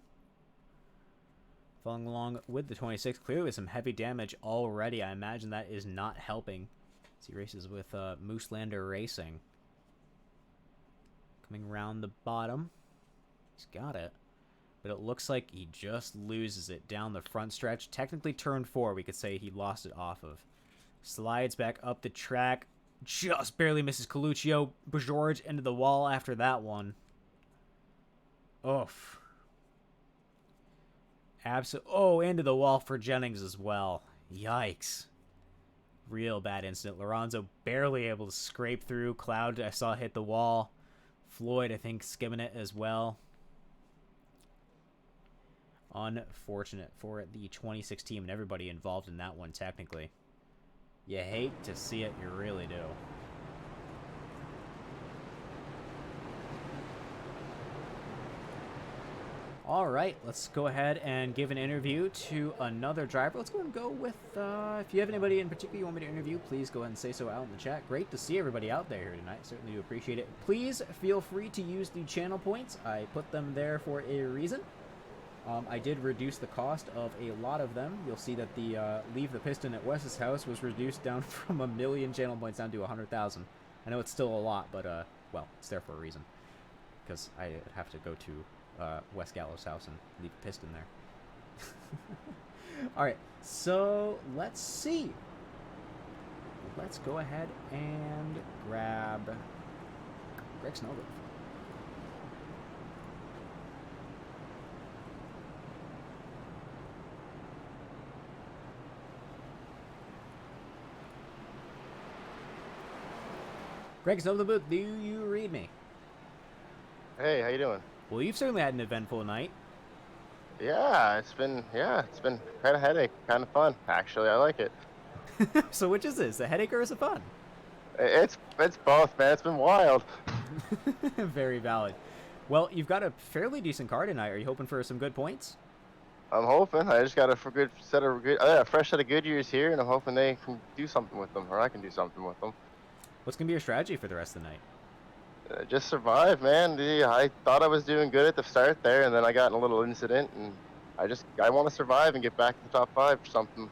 Following along with the 26. Clearly with some heavy damage already. I imagine that is not helping. As he races with Mooselander Racing. Coming around the bottom. He's got it. But it looks like he just loses it down the front stretch. Technically turn 4, we could say he lost it off of. Slides back up the track. Just barely misses Coluccio. Bajorge into the wall after that one. Oof. Oh, into the wall for Jennings as well. Yikes. Real bad incident. Lorenzo barely able to scrape through. Cloud, I saw, hit the wall. Floyd, I think, skimming it as well. Unfortunate for the 26 team and everybody involved in that one, technically. You hate to see it, you really do. All right, let's go ahead and give an interview to another driver. Let's go and go with, if you have anybody in particular you want me to interview, please go ahead and say so out in the chat. Great to see everybody out there here tonight. Certainly do appreciate it. Please feel free to use the channel points. I put them there for a reason. I did reduce the cost of a lot of them. You'll see that the Leave the Piston at Wes's house was reduced down from 1 million channel points down to 100,000. I know it's still a lot, but, well, it's there for a reason. Because I have to go to Wes Gallo's house and leave a piston there. Alright, so let's see. Let's go ahead and grab Greg Snellgrove. Greg Snellgrove, do you read me? Hey, how you doing? Well, you've certainly had an eventful night. Yeah, it's been kind of headache, kind of fun. Actually, I like it. So which is this, a headache or is it fun? It's both, man. It's been wild. Very valid. Well, you've got a fairly decent car tonight. Are you hoping for some good points? I'm hoping. I just got a fresh set of Goodyears here, and I'm hoping they can do something with them, or I can do something with them. What's going to be your strategy for the rest of the night? Just survive, man. I thought I was doing good at the start there, and then I got in a little incident, and I want to survive and get back to the top 5 or something.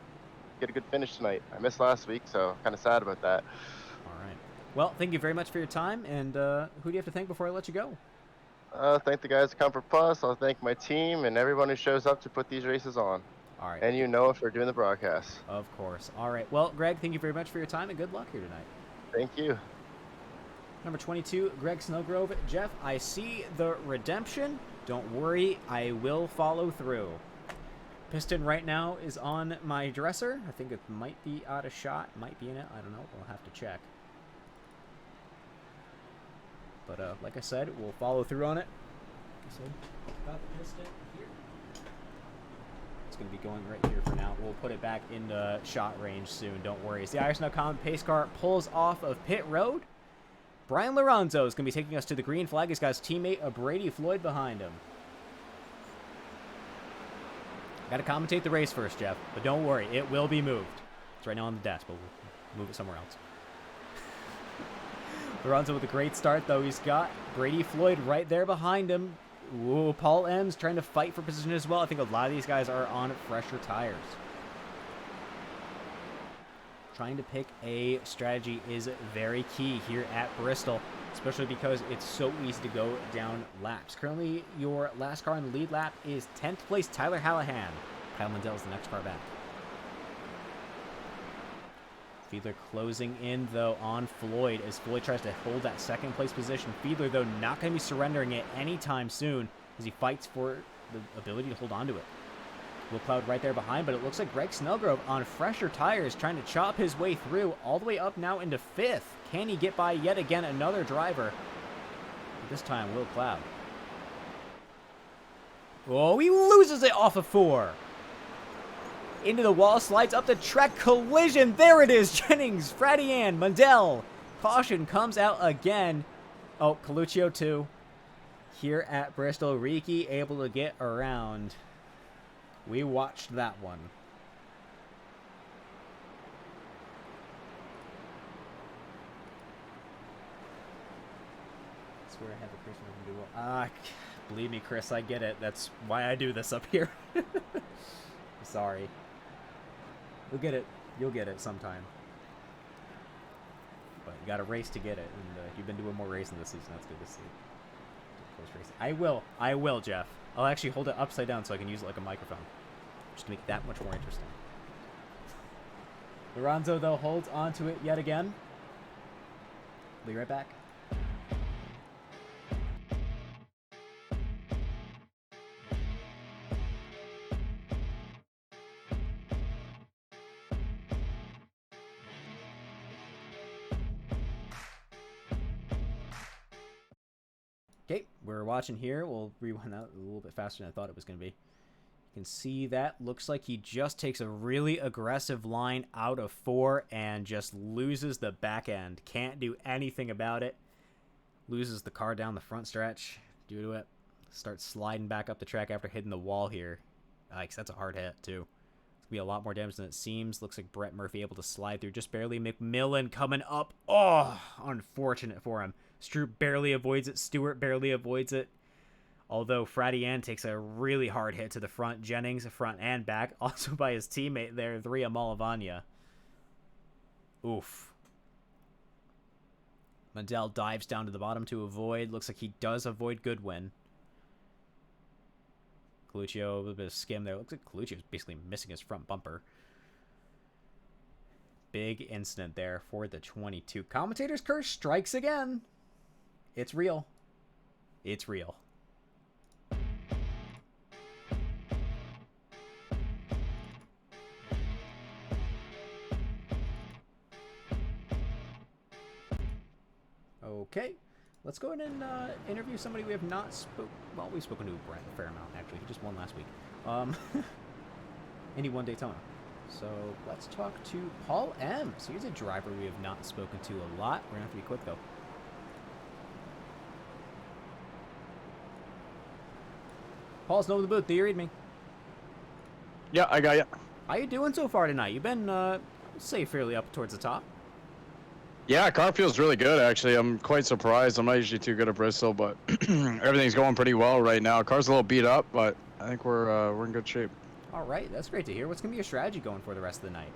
Get a good finish tonight. I missed last week, so kind of sad about that. All right. Well, thank you very much for your time, and who do you have to thank before I let you go? Thank the guys at Comfort Plus. I'll thank my team and everyone who shows up to put these races on. All right. And if we're doing the broadcast. Of course. All right. Well, Greg, thank you very much for your time, and good luck here tonight. Thank you. Number 22, Greg Snowgrove. Jeff, I see the redemption. Don't worry, I will follow through. Piston right now is on my dresser. I think it might be out of shot. Might be in it. I don't know. We'll have to check. But like I said, we'll follow through on it. Like I said, got the piston here. It's going to be going right here for now. We'll put it back into shot range soon. Don't worry. As the Irish.com pace car pulls off of pit road, Brian Lorenzo is going to be taking us to the green flag. He's got his teammate Brady Floyd behind him. Got to commentate the race first, Jeff. But don't worry, it will be moved. It's right now on the desk, but we'll move it somewhere else. Lorenzo with a great start, though. He's got Brady Floyd right there behind him. Ooh, Paul M's trying to fight for position as well. I think a lot of these guys are on fresher tires. Trying to pick a strategy is very key here at Bristol, especially because it's so easy to go down laps. Currently, your last car in the lead lap is 10th place Tyler Hallahan. Kyle Mendel is the next car back. Fiedler closing in, though, on Floyd as Floyd tries to hold that second place position. Fiedler, though, not going to be surrendering it anytime soon as he fights for the ability to hold on to it. Will Cloud right there behind, but it looks like Greg Snellgrove on fresher tires trying to chop his way through all the way up now into 5th. Can he get by yet again another driver? But this time, Will Cloud. Oh, he loses it off of 4. Into the wall, slides up the track, collision. There it is, Jennings, Fradian, Mundell. Caution comes out again. Oh, Coluccio too. Here at Bristol, Riki able to get around. We watched that one. I swear I have a Chris duel. Believe me, Chris, I get it. That's why I do this up here. Sorry. You'll get it. You'll get it sometime. But you got to race to get it, and you've been doing more racing this season. That's good to see. Close racing. I will, Jeff. I'll actually hold it upside down so I can use it like a microphone, just to make it that much more interesting. Lorenzo, though, holds onto it yet again. Be right back. Okay, we're watching here. We'll rewind that a little bit faster than I thought it was going to be. You can see that. Looks like he just takes a really aggressive line out of 4 and just loses the back end. Can't do anything about it. Loses the car down the front stretch due to it. Starts sliding back up the track after hitting the wall here. Yikes, that's a hard hit, too. It's going to be a lot more damage than it seems. Looks like Brett Murphy able to slide through just barely. McMillan coming up. Oh, unfortunate for him. Stroop barely avoids it. Stewart barely avoids it. Although Fradian takes a really hard hit to the front. Jennings, front and back. Also by his teammate there, Thria Malavanya. Oof. Mundell dives down to the bottom to avoid. Looks like he does avoid Goodwin. Coluccio, a little bit of skim there. Looks like Coluccio is basically missing his front bumper. Big incident there for the 22. Commentator's curse strikes again. It's real. It's real. Okay, let's go ahead and interview somebody we have not spoken. Well, we've spoken to Brent a fair amount, actually. He just won last week. And he won Daytona. So let's talk to Paul M. So he's a driver we have not spoken to a lot. We're going to have to be quick, though. Paul's no in the booth. Do you read me? Yeah, I got you. How you doing so far tonight? You've been, say, fairly up towards the top. Yeah, car feels really good, actually. I'm quite surprised. I'm not usually too good at Bristol, but everything's going pretty well right now. Car's a little beat up, but I think we're in good shape. All right, that's great to hear. What's going to be your strategy going for the rest of the night?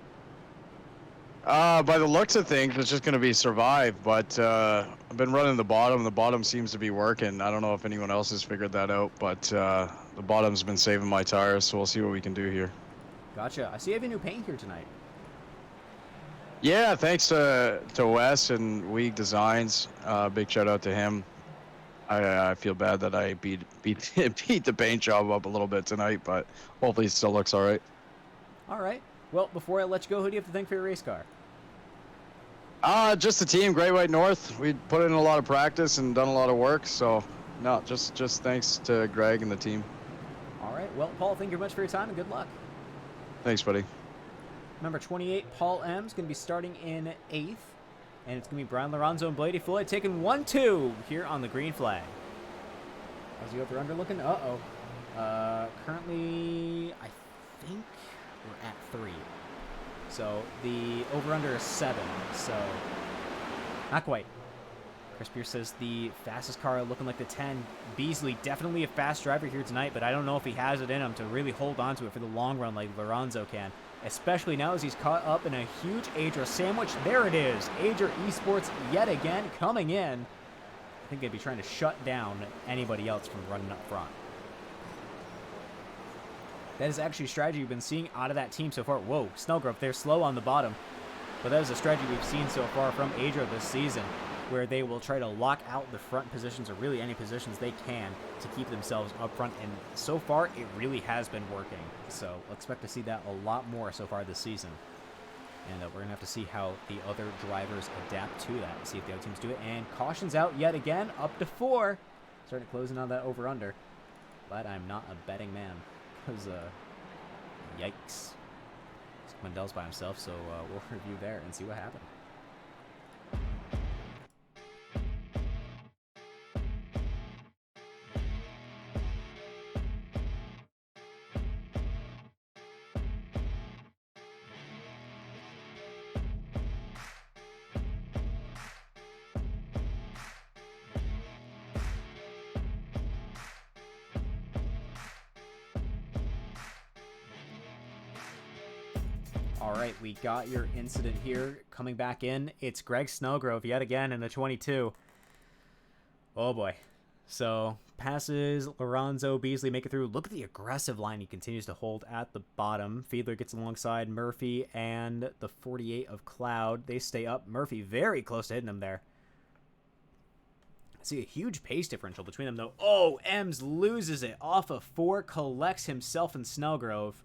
By the looks of things, it's just going to be survive, but I've been running the bottom. The bottom seems to be working. I don't know if anyone else has figured that out, but the bottom's been saving my tires, so we'll see what we can do here. Gotcha. I see you have a new paint here tonight. Yeah, thanks to Wes and Weeg Designs. Big shout out to him. I feel bad that I beat the paint job up a little bit tonight, but hopefully it still looks all right. All right. Well, before I let you go, who do you have to thank for your race car? Just the team, Great White North. We put in a lot of practice and done a lot of work, so no, just thanks to Greg and the team. All right. Well, Paul, thank you very much for your time and good luck. Thanks, buddy. Number 28, Paul M. is going to be starting in 8th. And it's going to be Brian Lorenzo and Blady Floyd taking 1-2 here on the green flag. How's the over-under looking? Uh-oh. Currently, I think we're at 3. So the over-under is 7. So not quite. Chris Pierce says the fastest car looking like the 10. Beasley, definitely a fast driver here tonight, but I don't know if he has it in him to really hold on to it for the long run like Lorenzo can. Especially now as he's caught up in a huge Adra sandwich. There it is. Adra Esports yet again coming in. I think they'd be trying to shut down anybody else from running up front. That is actually a strategy we've been seeing out of that team so far. Whoa, Snellgrove, they're slow on the bottom. But that is a strategy we've seen so far from Adra this season, where they will try to lock out the front positions or really any positions they can to keep themselves up front. And so far, it really has been working. So we'll expect to see that a lot more so far this season. And we're going to have to see how the other drivers adapt to that and see if the other teams do it. And caution's out yet again, up to 4. Starting closing on that over-under. Glad I'm not a betting man, because, yikes. Mandel's by himself, so we'll review there and see what happened. All right, we got your incident here. Coming back in, it's Greg Snellgrove yet again in the 22. Oh boy. So, passes Lorenzo, Beasley make it through. Look at the aggressive line he continues to hold at the bottom. Fiedler gets alongside Murphy and the 48 of Cloud. They stay up. Murphy very close to hitting him there. I see a huge pace differential between them, though. Oh, Ems loses it off of 4, collects himself and Snellgrove.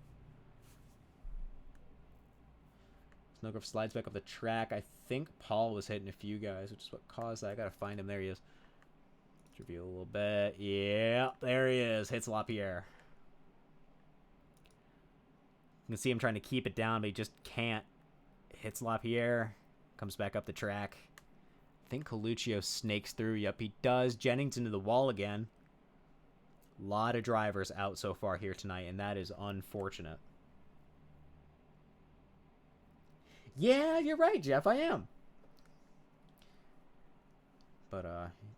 Snellgrove slides back up the track. I think Paul was hitting a few guys, which is what caused that. I gotta find him. There he is. Let's review a little bit. Yeah, there he is. Hits LaPierre. You can see him trying to keep it down, but he just can't. Hits LaPierre. Comes back up the track. I think Coluccio snakes through. Yep, he does. Jennings into the wall again. A lot of drivers out so far here tonight, and that is unfortunate. Yeah, you're right, Jeff. I am. But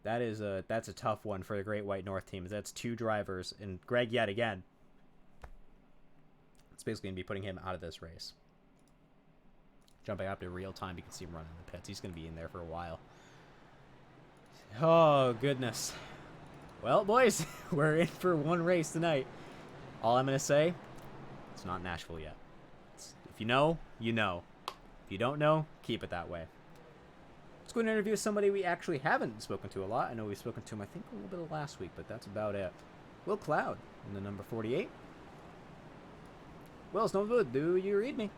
that's a tough one for the Great White North team. That's 2 drivers, and Greg yet again. It's basically gonna be putting him out of this race. Jumping up to real time, you can see him running in the pits. He's gonna be in there for a while. Oh goodness. Well, boys, we're in for one race tonight. All I'm gonna say, it's not Nashville yet. If you know, you know. If you don't know, keep it that way. Let's go and interview somebody we actually haven't spoken to a lot. I know we've spoken to him, I think, a little bit last week, but that's about it. Will Cloud in the number 48. Will Snowwood, do you read me?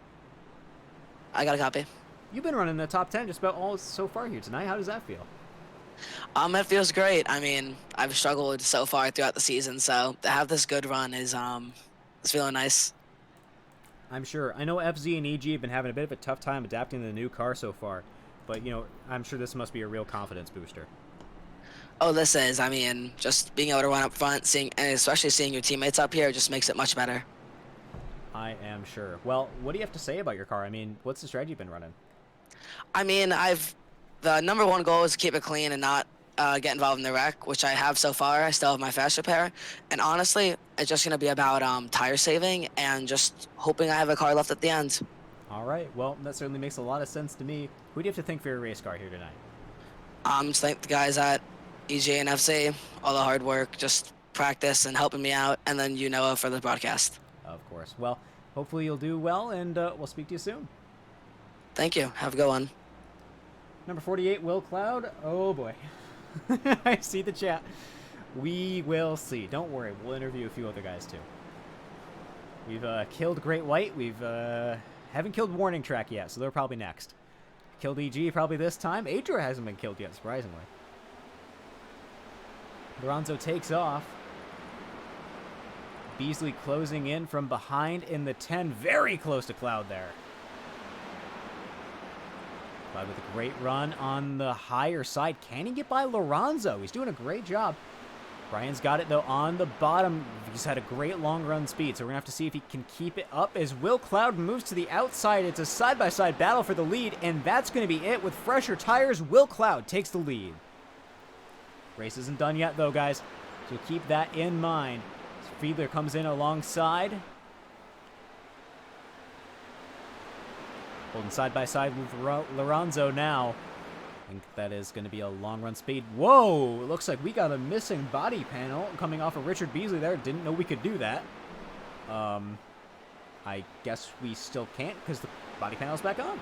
I got a copy. You've been running the top 10 just about all so far here tonight. How does that feel? It feels great. I mean, I've struggled so far throughout the season, so to have this good run is it's feeling nice. I'm sure. I know FZ and EG have been having a bit of a tough time adapting to the new car so far, but, you know, I'm sure this must be a real confidence booster. Oh, this is. I mean, just being able to run up front, and especially seeing your teammates up here just makes it much better. I am sure. Well, what do you have to say about your car? I mean, what's the strategy you've been running? I mean, the number one goal is to keep it clean and not get involved in the wreck, which I have so far. I still have my fast repair, and honestly, it's just gonna be about tire saving and just hoping I have a car left at the end. All right. Well, that certainly makes a lot of sense to me. Who do you have to thank for your race car here tonight? Just thank the guys at EJ and FC, all the hard work, just practice and helping me out, and then Noah for the broadcast. Of course. Well, hopefully you'll do well, and we'll speak to you soon. Thank you. Have a good one. Number 48, Will Cloud. Oh, boy. I see the chat. We will see. Don't worry. We'll interview a few other guys, too. We've killed Great White. We've haven't killed Warning Track yet, so they're probably next. Killed EG probably this time. Adria hasn't been killed yet, surprisingly. Lorenzo takes off. Beasley closing in from behind in the 10. Very close to Cloud there. Cloud with a great run on the higher side. Can he get by Lorenzo? He's doing a great job. Brian's got it, though, on the bottom. He's had a great long run speed, so we're going to have to see if he can keep it up as Will Cloud moves to the outside. It's a side-by-side battle for the lead, and that's going to be it. With fresher tires, Will Cloud takes the lead. Race isn't done yet, though, guys, so keep that in mind. Fiedler comes in alongside. Holding side-by-side with Lorenzo now. I think that is going to be a long run speed. Whoa! It looks like we got a missing body panel coming off of Richard Beasley there. Didn't know we could do that. I guess we still can't because the body panel's back on.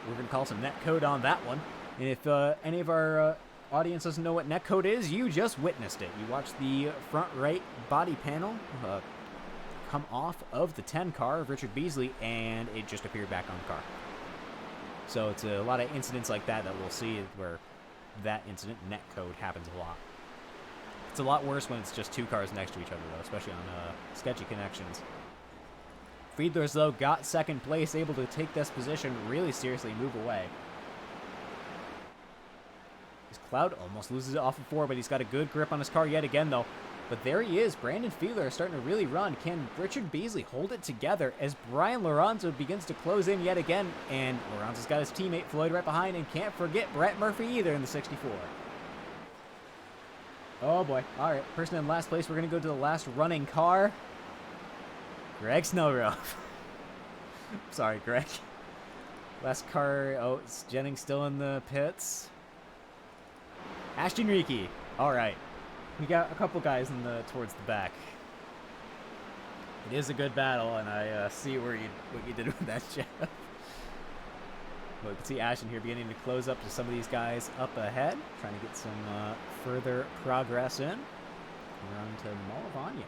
We're going to call some netcode on that one. And if any of our audience doesn't know what netcode is, you just witnessed it. You watched the front right body panel come off of the 10 car of Richard Beasley, and it just appeared back on the car. So it's a lot of incidents like that we'll see where that incident, netcode, happens a lot. It's a lot worse when it's just two cars next to each other, though, especially on sketchy connections. Friedler's, though, got second place, able to take this position really seriously, move away. His Cloud almost loses it off of 4, but he's got a good grip on his car yet again, though. But there he is. Brandon Fiedler is starting to really run. Can Richard Beasley hold it together as Brian Lorenzo begins to close in yet again? And Lorenzo's got his teammate Floyd right behind, and can't forget Brett Murphy either in the 64. Oh boy. All right, person in last place. We're going to go to the last running car. Greg Snellgrove. Sorry, Greg. Last car. Oh, it's Jennings still in the pits. Ashton Riki. All right. We got a couple guys towards the back. It is a good battle, and I see what you did with that, Jeff. But you can see Ashton here beginning to close up to some of these guys up ahead, trying to get some further progress in. We're on to Malavanya.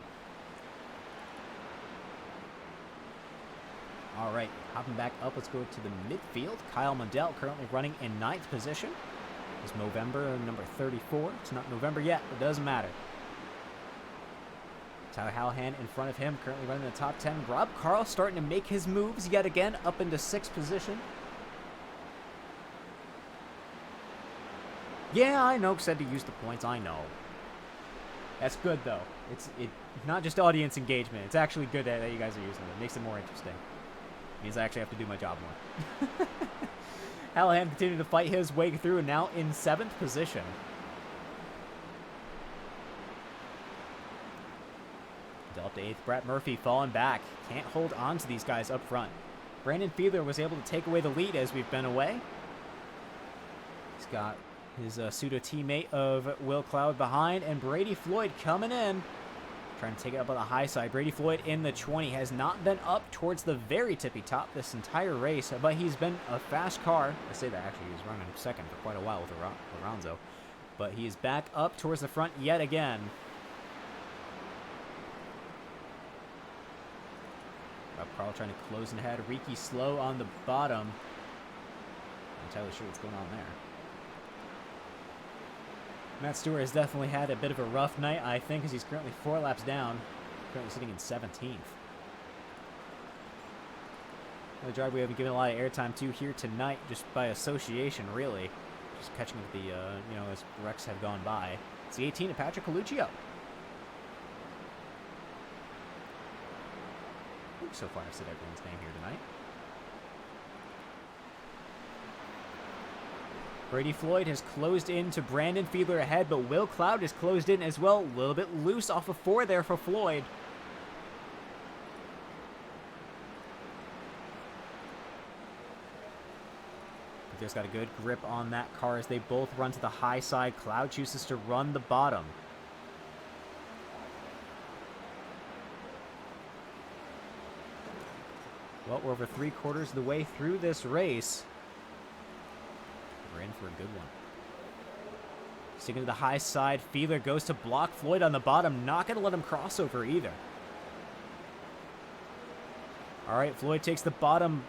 All right, hopping back up, let's go to the midfield. Kyle Mundell currently running in 9th position. It's November, number 34. It's not November yet, but it doesn't matter. Tyler Hallahan in front of him, currently running in the top 10. Rob Carl starting to make his moves yet again, up into 6th position. Yeah, I know, said to use the points, I know. That's good, though. It's not just audience engagement. It's actually good that you guys are using it. It makes it more interesting. It means I actually have to do my job more. Hallahan continued to fight his way through, and now in 7th position. Up to 8th, Brett Murphy falling back. Can't hold on to these guys up front. Brandon Fiedler was able to take away the lead as we've been away. He's got his pseudo-teammate of Will Cloud behind, and Brady Floyd coming in. Trying to take it up on the high side. Brady Floyd in the 20 has not been up towards the very tippy top this entire race, but he's been a fast car. I say that actually, he was running second for quite a while with Lorenzo. But he is back up towards the front yet again. Rob Carl trying to close in ahead. Riki slow on the bottom. Not entirely sure what's going on there. Matt Stewart has definitely had a bit of a rough night, I think, as he's currently 4 laps down. Currently sitting in 17th. Another driver we haven't given a lot of airtime to here tonight, just by association, really. Just catching up with the, as wrecks have gone by. It's the 18 of Patrick Coluccio. so far I've said everyone's name here tonight. Brady Floyd has closed in to Brandon Fiedler ahead, but Will Cloud has closed in as well. A little bit loose off of 4 there for Floyd. Fiedler's got a good grip on that car as they both run to the high side. Cloud chooses to run the bottom. Well, we're over 3/4 of the way through this race. We're in for a good one. Sticking to the high side, Fiedler goes to block Floyd on the bottom. Not going to let him cross over either. All right, Floyd takes the bottom.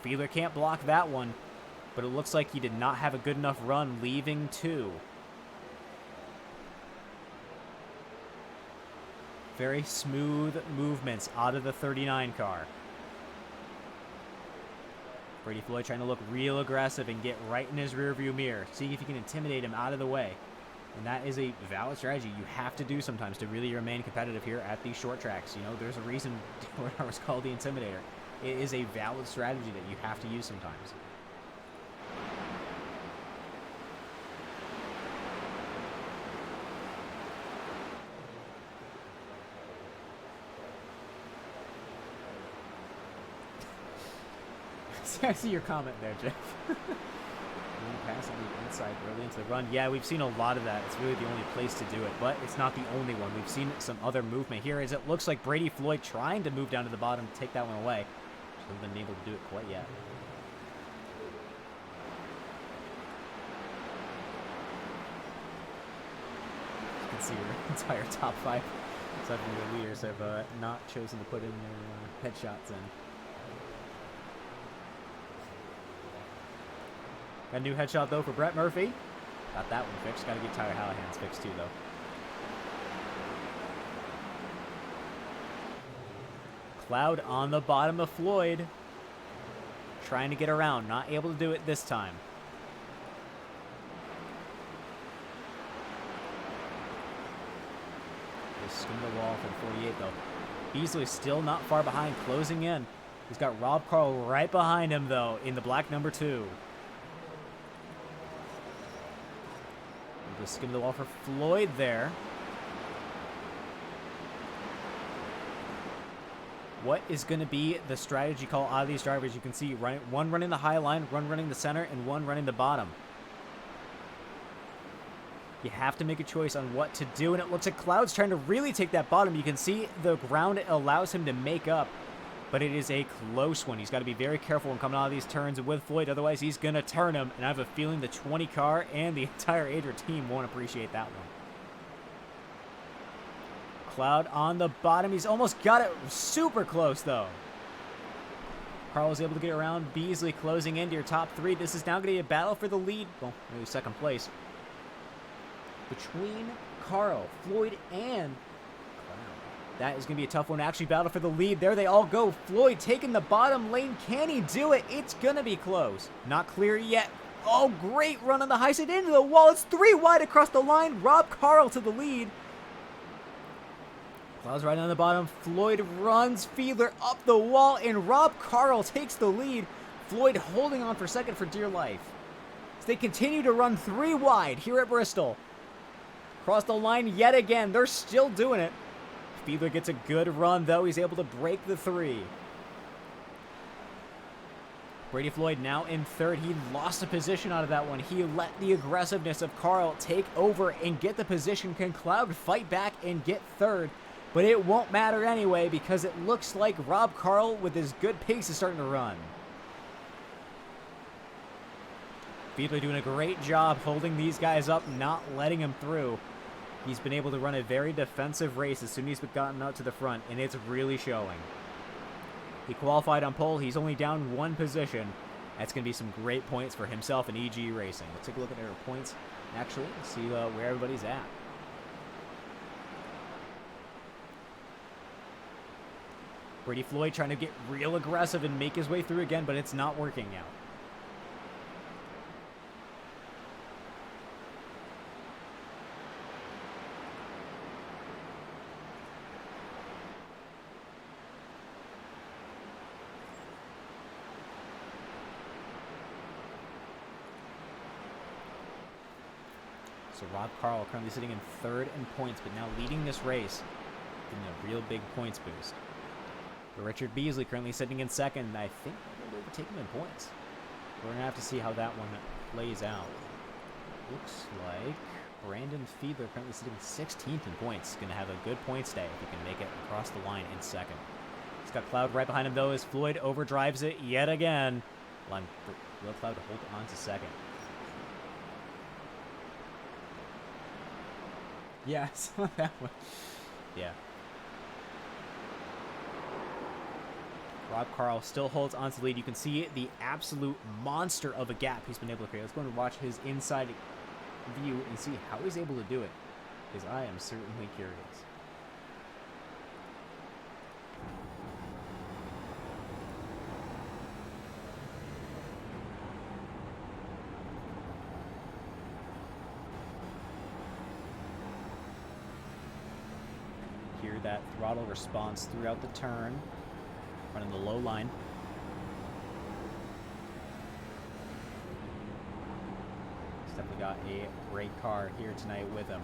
Fiedler can't block that one, but it looks like he did not have a good enough run, leaving 2. Very smooth movements out of the 39 car. Brady Floyd trying to look real aggressive and get right in his rearview mirror. See if you can intimidate him out of the way. And that is a valid strategy you have to do sometimes to really remain competitive here at these short tracks. You know, there's a reason it was called the Intimidator. It is a valid strategy that you have to use sometimes. I see your comment there, Jeff. Pass on the inside early into the run. Yeah, we've seen a lot of that. It's really the only place to do it, but it's not the only one. We've seen some other movement here as it looks like Brady Floyd trying to move down to the bottom to take that one away. Just hasn't been able to do it quite yet. You can see your entire top 5 except for the leaders have not chosen to put in their headshots in. Got a new headshot, though, for Brett Murphy. Got that one fixed. Got to get Tyler Hallahan's fixed, too, though. Cloud on the bottom of Floyd. Trying to get around. Not able to do it this time. Just skim the wall for the 48, though. Beasley still not far behind, closing in. He's got Rob Carl right behind him, though, in the black number 2. Just skim the wall for Floyd there. What is going to be the strategy call out of these drivers? You can see one running the high line, one running the center, and one running the bottom. You have to make a choice on what to do, and it looks like Cloud's trying to really take that bottom. You can see the ground allows him to make up, but it is a close one. He's got to be very careful when coming out of these turns with Floyd, otherwise he's going to turn him, and I have a feeling the 20 car and the entire Adria team won't appreciate that one. Cloud on the bottom. He's almost got it super close, though. Carl was able to get around. Beasley closing into your top 3. This is now going to be a battle for the lead. Well, maybe second place. Between Carl, Floyd, and that is going to be a tough one to actually battle for the lead. There they all go. Floyd taking the bottom lane. Can he do it? It's going to be close. Not clear yet. Oh, great run on the high side into the wall. It's 3 wide across the line. Rob Carl to the lead. Cloud's right on the bottom. Floyd runs Fiedler up the wall, and Rob Carl takes the lead. Floyd holding on for second for dear life. As they continue to run 3 wide here at Bristol. Across the line yet again. They're still doing it. Fiedler gets a good run, though. He's able to break the 3. Brady Floyd now in third. He lost a position out of that one. He let the aggressiveness of Carl take over and get the position. Can Cloud fight back and get third? But it won't matter anyway because it looks like Rob Carl with his good pace is starting to run. Fiedler doing a great job holding these guys up, not letting them through. He's been able to run a very defensive race as soon as he's gotten out to the front, and it's really showing. He qualified on pole. He's only down 1 position. That's going to be some great points for himself and EG Racing. Let's take a look at their points, actually, and see where everybody's at. Brady Floyd trying to get real aggressive and make his way through again, but it's not working out. So Rob Carl currently sitting in third in points, but now leading this race, getting a real big points boost. But Richard Beasley currently sitting in second, and I think we're going to overtake him in points. We're going to have to see how that one plays out. Looks like Brandon Fiedler currently sitting 16th in points. Going to have a good points day if he can make it across the line in second. He's got Cloud right behind him, though, as Floyd overdrives it yet again. Will Cloud to hold on to second. Yeah, I saw that one. Yeah. Rob Carl still holds on to the lead. You can see the absolute monster of a gap he's been able to create. Let's go and watch his inside view and see how he's able to do it, because I am certainly curious. Hear that throttle response throughout the turn, running the low line. He's definitely got a great car here tonight with him.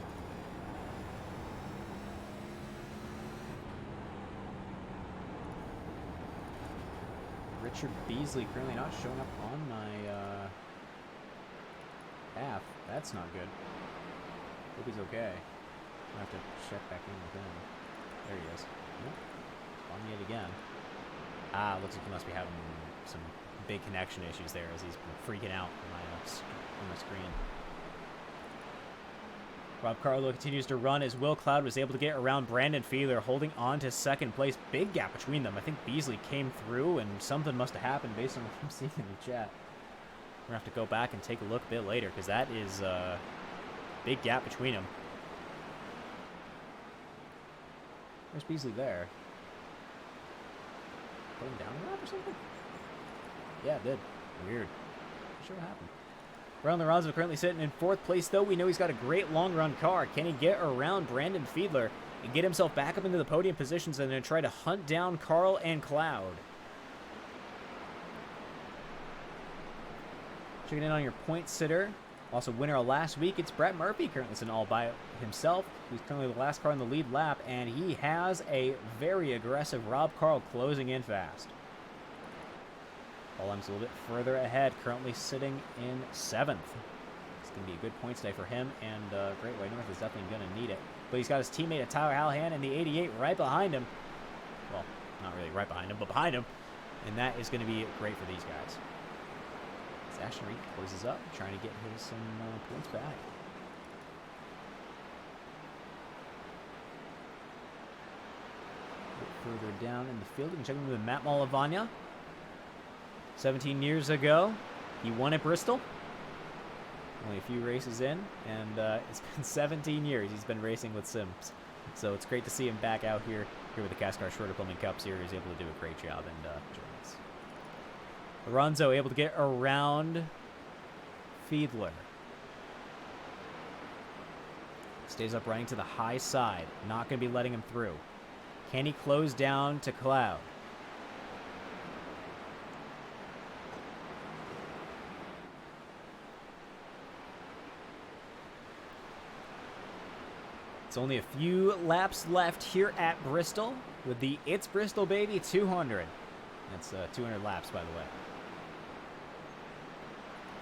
Richard Beasley currently not showing up on my path. That's not good. Hope he's okay. I have to check back in with him. There he is. Nope. On yet again. Ah, looks like he must be having some big connection issues there as he's been freaking out on my screen. Rob Carlo continues to run as Will Cloud was able to get around Brandon Fiedler, holding on to second place. Big gap between them. I think Beasley came through and something must have happened based on what I'm seeing in the chat. We're going to have to go back and take a look a bit later because that is a big gap between them. Where's Beasley there? Put him down a lap or something? Yeah, it did. Weird. Not sure what happened. Ron Lorenzo currently sitting in fourth place, though. We know he's got a great long-run car. Can he get around Brandon Fiedler and get himself back up into the podium positions and then try to hunt down Carl and Cloud? Checking in on your point sitter. Also, winner of last week, it's Brett Murphy, currently sitting all by himself. He's currently the last car in the lead lap, and he has a very aggressive Rob Carl closing in fast. Olam's a little bit further ahead, currently sitting in 7th. It's going to be a good points day for him, and Great White North is definitely going to need it. But he's got his teammate Tyler Hallahan in the 88 right behind him. Well, not really right behind him, but behind him. And that is going to be great for these guys. Ashton Reed closes up, trying to get some points back. A bit further down in the field, we can check in with Matt Malavagna. 17 years ago, he won at Bristol. Only a few races in, and it's been 17 years he's been racing with Sims. So it's great to see him back out here with the CASCAR Schroeder Plumbing Cup Series, able to do a great job and join us. Lorenzo able to get around Fiedler. Stays up running to the high side. Not going to be letting him through. Can he close down to Cloud? It's only a few laps left here at Bristol with the It's Bristol Baby 200. That's 200 laps, by the way.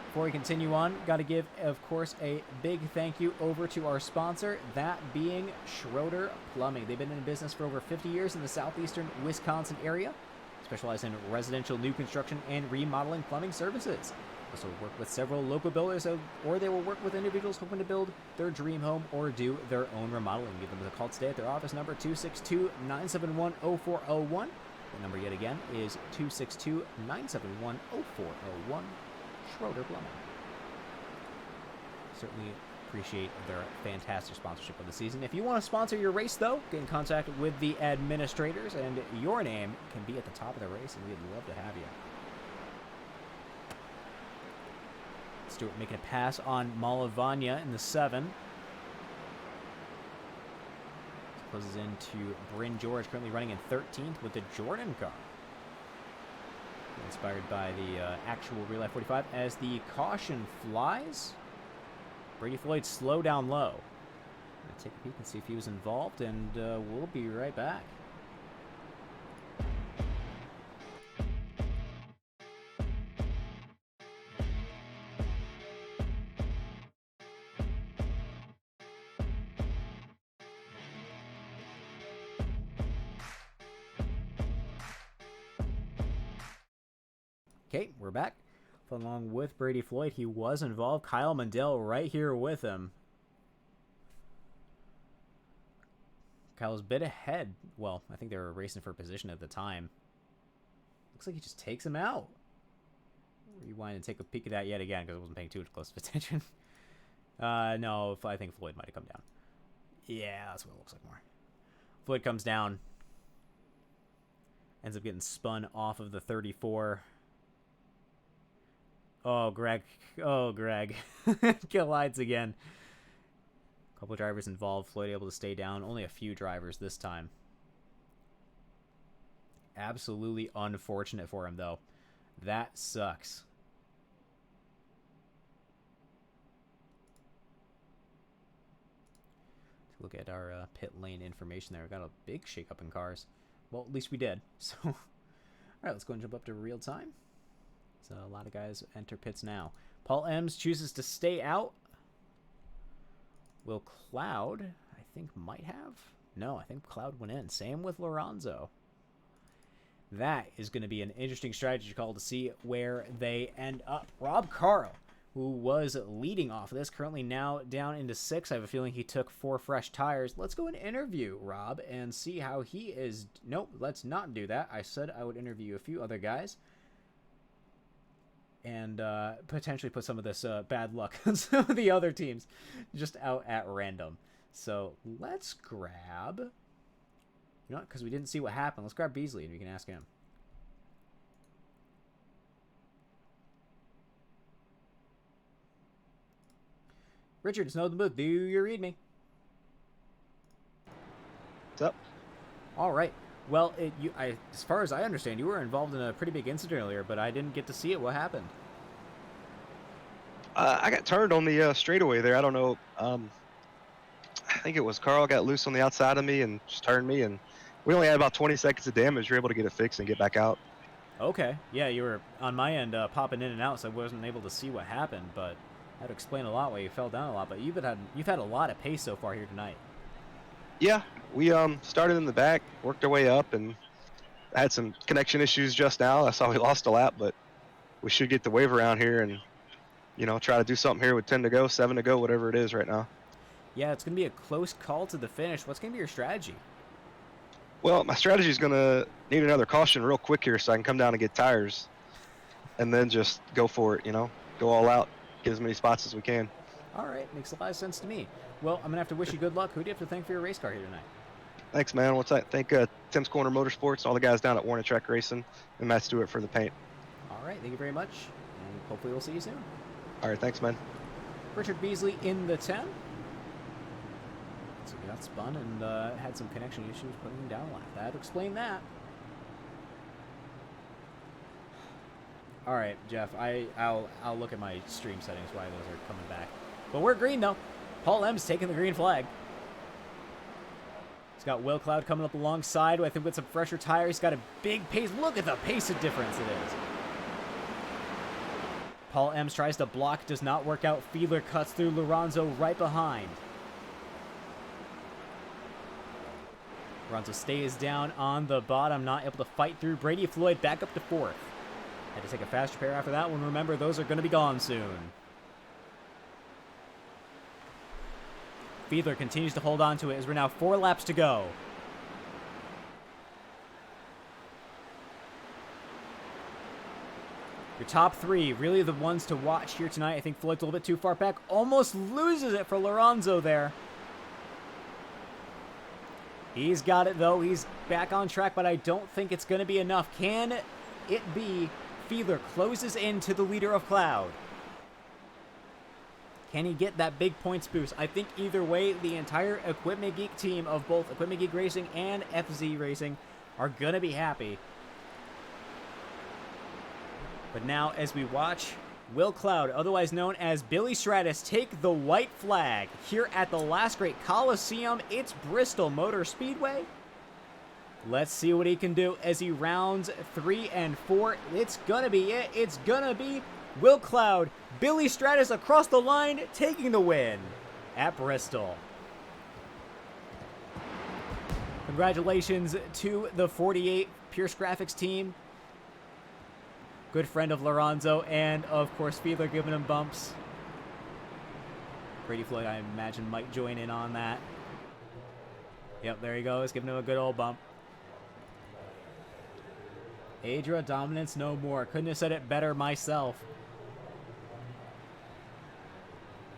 Before we continue on, got to give, of course, a big thank you over to our sponsor, that being Schroeder Plumbing. They've been in business for over 50 years in the southeastern Wisconsin area, specialize in residential new construction and remodeling plumbing services. Also work with several local builders, or they will work with individuals hoping to build their dream home or do their own remodeling. Give them a call today at their office number, 262-971-0401. The number yet again is 262-971-0401. Schroeder Plumbing. Certainly appreciate their fantastic sponsorship of the season. If you want to sponsor your race, though, get in contact with the administrators, and your name can be at the top of the race, and we'd love to have you. Stewart making a pass on Malavagna in the 7. Closes into Bryn George, currently running in 13th with the Jordan car. Inspired by the actual Real Life 45 as the caution flies. Brady Floyd slow down low. I'm going to take a peek and see if he was involved, and we'll be right back. Okay, we're back. Along with Brady Floyd, he was involved. Kyle Mundell right here with him. Kyle's a bit ahead. Well, I think they were racing for position at the time. Looks like he just takes him out. Rewind and take a peek at that yet again because I wasn't paying too close of attention. No, I think Floyd might have come down. Yeah, that's what it looks like more. Floyd comes down. Ends up getting spun off of the 34. Oh, Greg. Oh, Greg. Collides again. A couple of drivers involved. Floyd able to stay down. Only a few drivers this time. Absolutely unfortunate for him, though. That sucks. Look at our pit lane information there. We got a big shakeup in cars. Well, at least we did. So, all right, let's go and jump up to real time. So a lot of guys enter pits now. Paul Ems chooses to stay out. Will Cloud, I think, might have? No, I think Cloud went in. Same with Lorenzo. That is going to be an interesting strategy call to see where they end up. Rob Carl, who was leading off of this, currently now down into 6th. I have a feeling he took 4 fresh tires. Let's go and interview Rob and see how he is. Nope, let's not do that. I said I would interview a few other guys. And potentially put some of this bad luck on some of the other teams just out at random. So let's grab... You know what? Because we didn't see what happened. Let's grab Beasley and we can ask him. Richard, it's no the booth. Do you read me? What's up? All right. Well, as far as I understand, you were involved in a pretty big incident earlier, but I didn't get to see it. What happened? I got turned on the straightaway there. I don't know. I think it was Carl got loose on the outside of me and just turned me, and we only had about 20 seconds of damage. We were able to get it fixed and get back out. Okay. Yeah, you were on my end popping in and out, so I wasn't able to see what happened, but that would explain a lot why you fell down a lot. But you've had a lot of pace so far here tonight. Yeah, we started in the back, worked our way up, and had some connection issues just now. That's how we lost a lap, but we should get the wave around here and, you know, try to do something here with 10 to go, 7 to go, whatever it is right now. Yeah, it's going to be a close call to the finish. What's going to be your strategy? Well, my strategy is going to need another caution real quick here so I can come down and get tires and then just go for it, you know, go all out, get as many spots as we can. All right, makes a lot of sense to me. Well, I'm going to have to wish you good luck. Who do you have to thank for your race car here tonight? Thanks, man. What's that? Thank Tim's Corner Motorsports, all the guys down at Warner Track Racing, and Matt Stewart for the paint. All right, thank you very much, and hopefully we'll see you soon. All right, thanks, man. Richard Beasley in the 10. So he got spun and had some connection issues putting him down a lap. That would explain that. All right, Jeff, I'll look at my stream settings why those are coming back. But we're green, though. Paul M's taking the green flag. He's got Will Cloud coming up alongside, I think, with some fresher tires. He's got a big pace. Look at the pace of difference it is. Paul Ems tries to block, does not work out. Fiedler cuts through Lorenzo right behind. Lorenzo stays down on the bottom, not able to fight through. Brady Floyd back up to 4th. Had to take a fast repair after that one. Remember, those are going to be gone soon. Fiedler continues to hold on to it as we're now 4 laps to go. Your top 3, really the ones to watch here tonight. I think Floyd's a little bit too far back. Almost loses it for Lorenzo there. He's got it, though. He's back on track, but I don't think it's going to be enough. Can it be? Fiedler closes into the leader of Cloud. Can he get that big points boost? I think either way, the entire Equipment Geek team of both Equipment Geek Racing and FZ Racing are going to be happy. But now, as we watch Will Cloud, otherwise known as Billy Stratus, take the white flag here at the last great Coliseum. It's Bristol Motor Speedway. Let's see what he can do as he rounds 3 and 4. It's gonna be it. It's gonna be Will Cloud, Billy Stratus across the line, taking the win at Bristol. Congratulations to the 48 Pierce Graphics team. Good friend of Lorenzo, and of course Fiedler giving him bumps. Brady Floyd, I imagine, might join in on that. Yep, there he goes, giving him a good old bump. Adria dominance no more. Couldn't have said it better myself.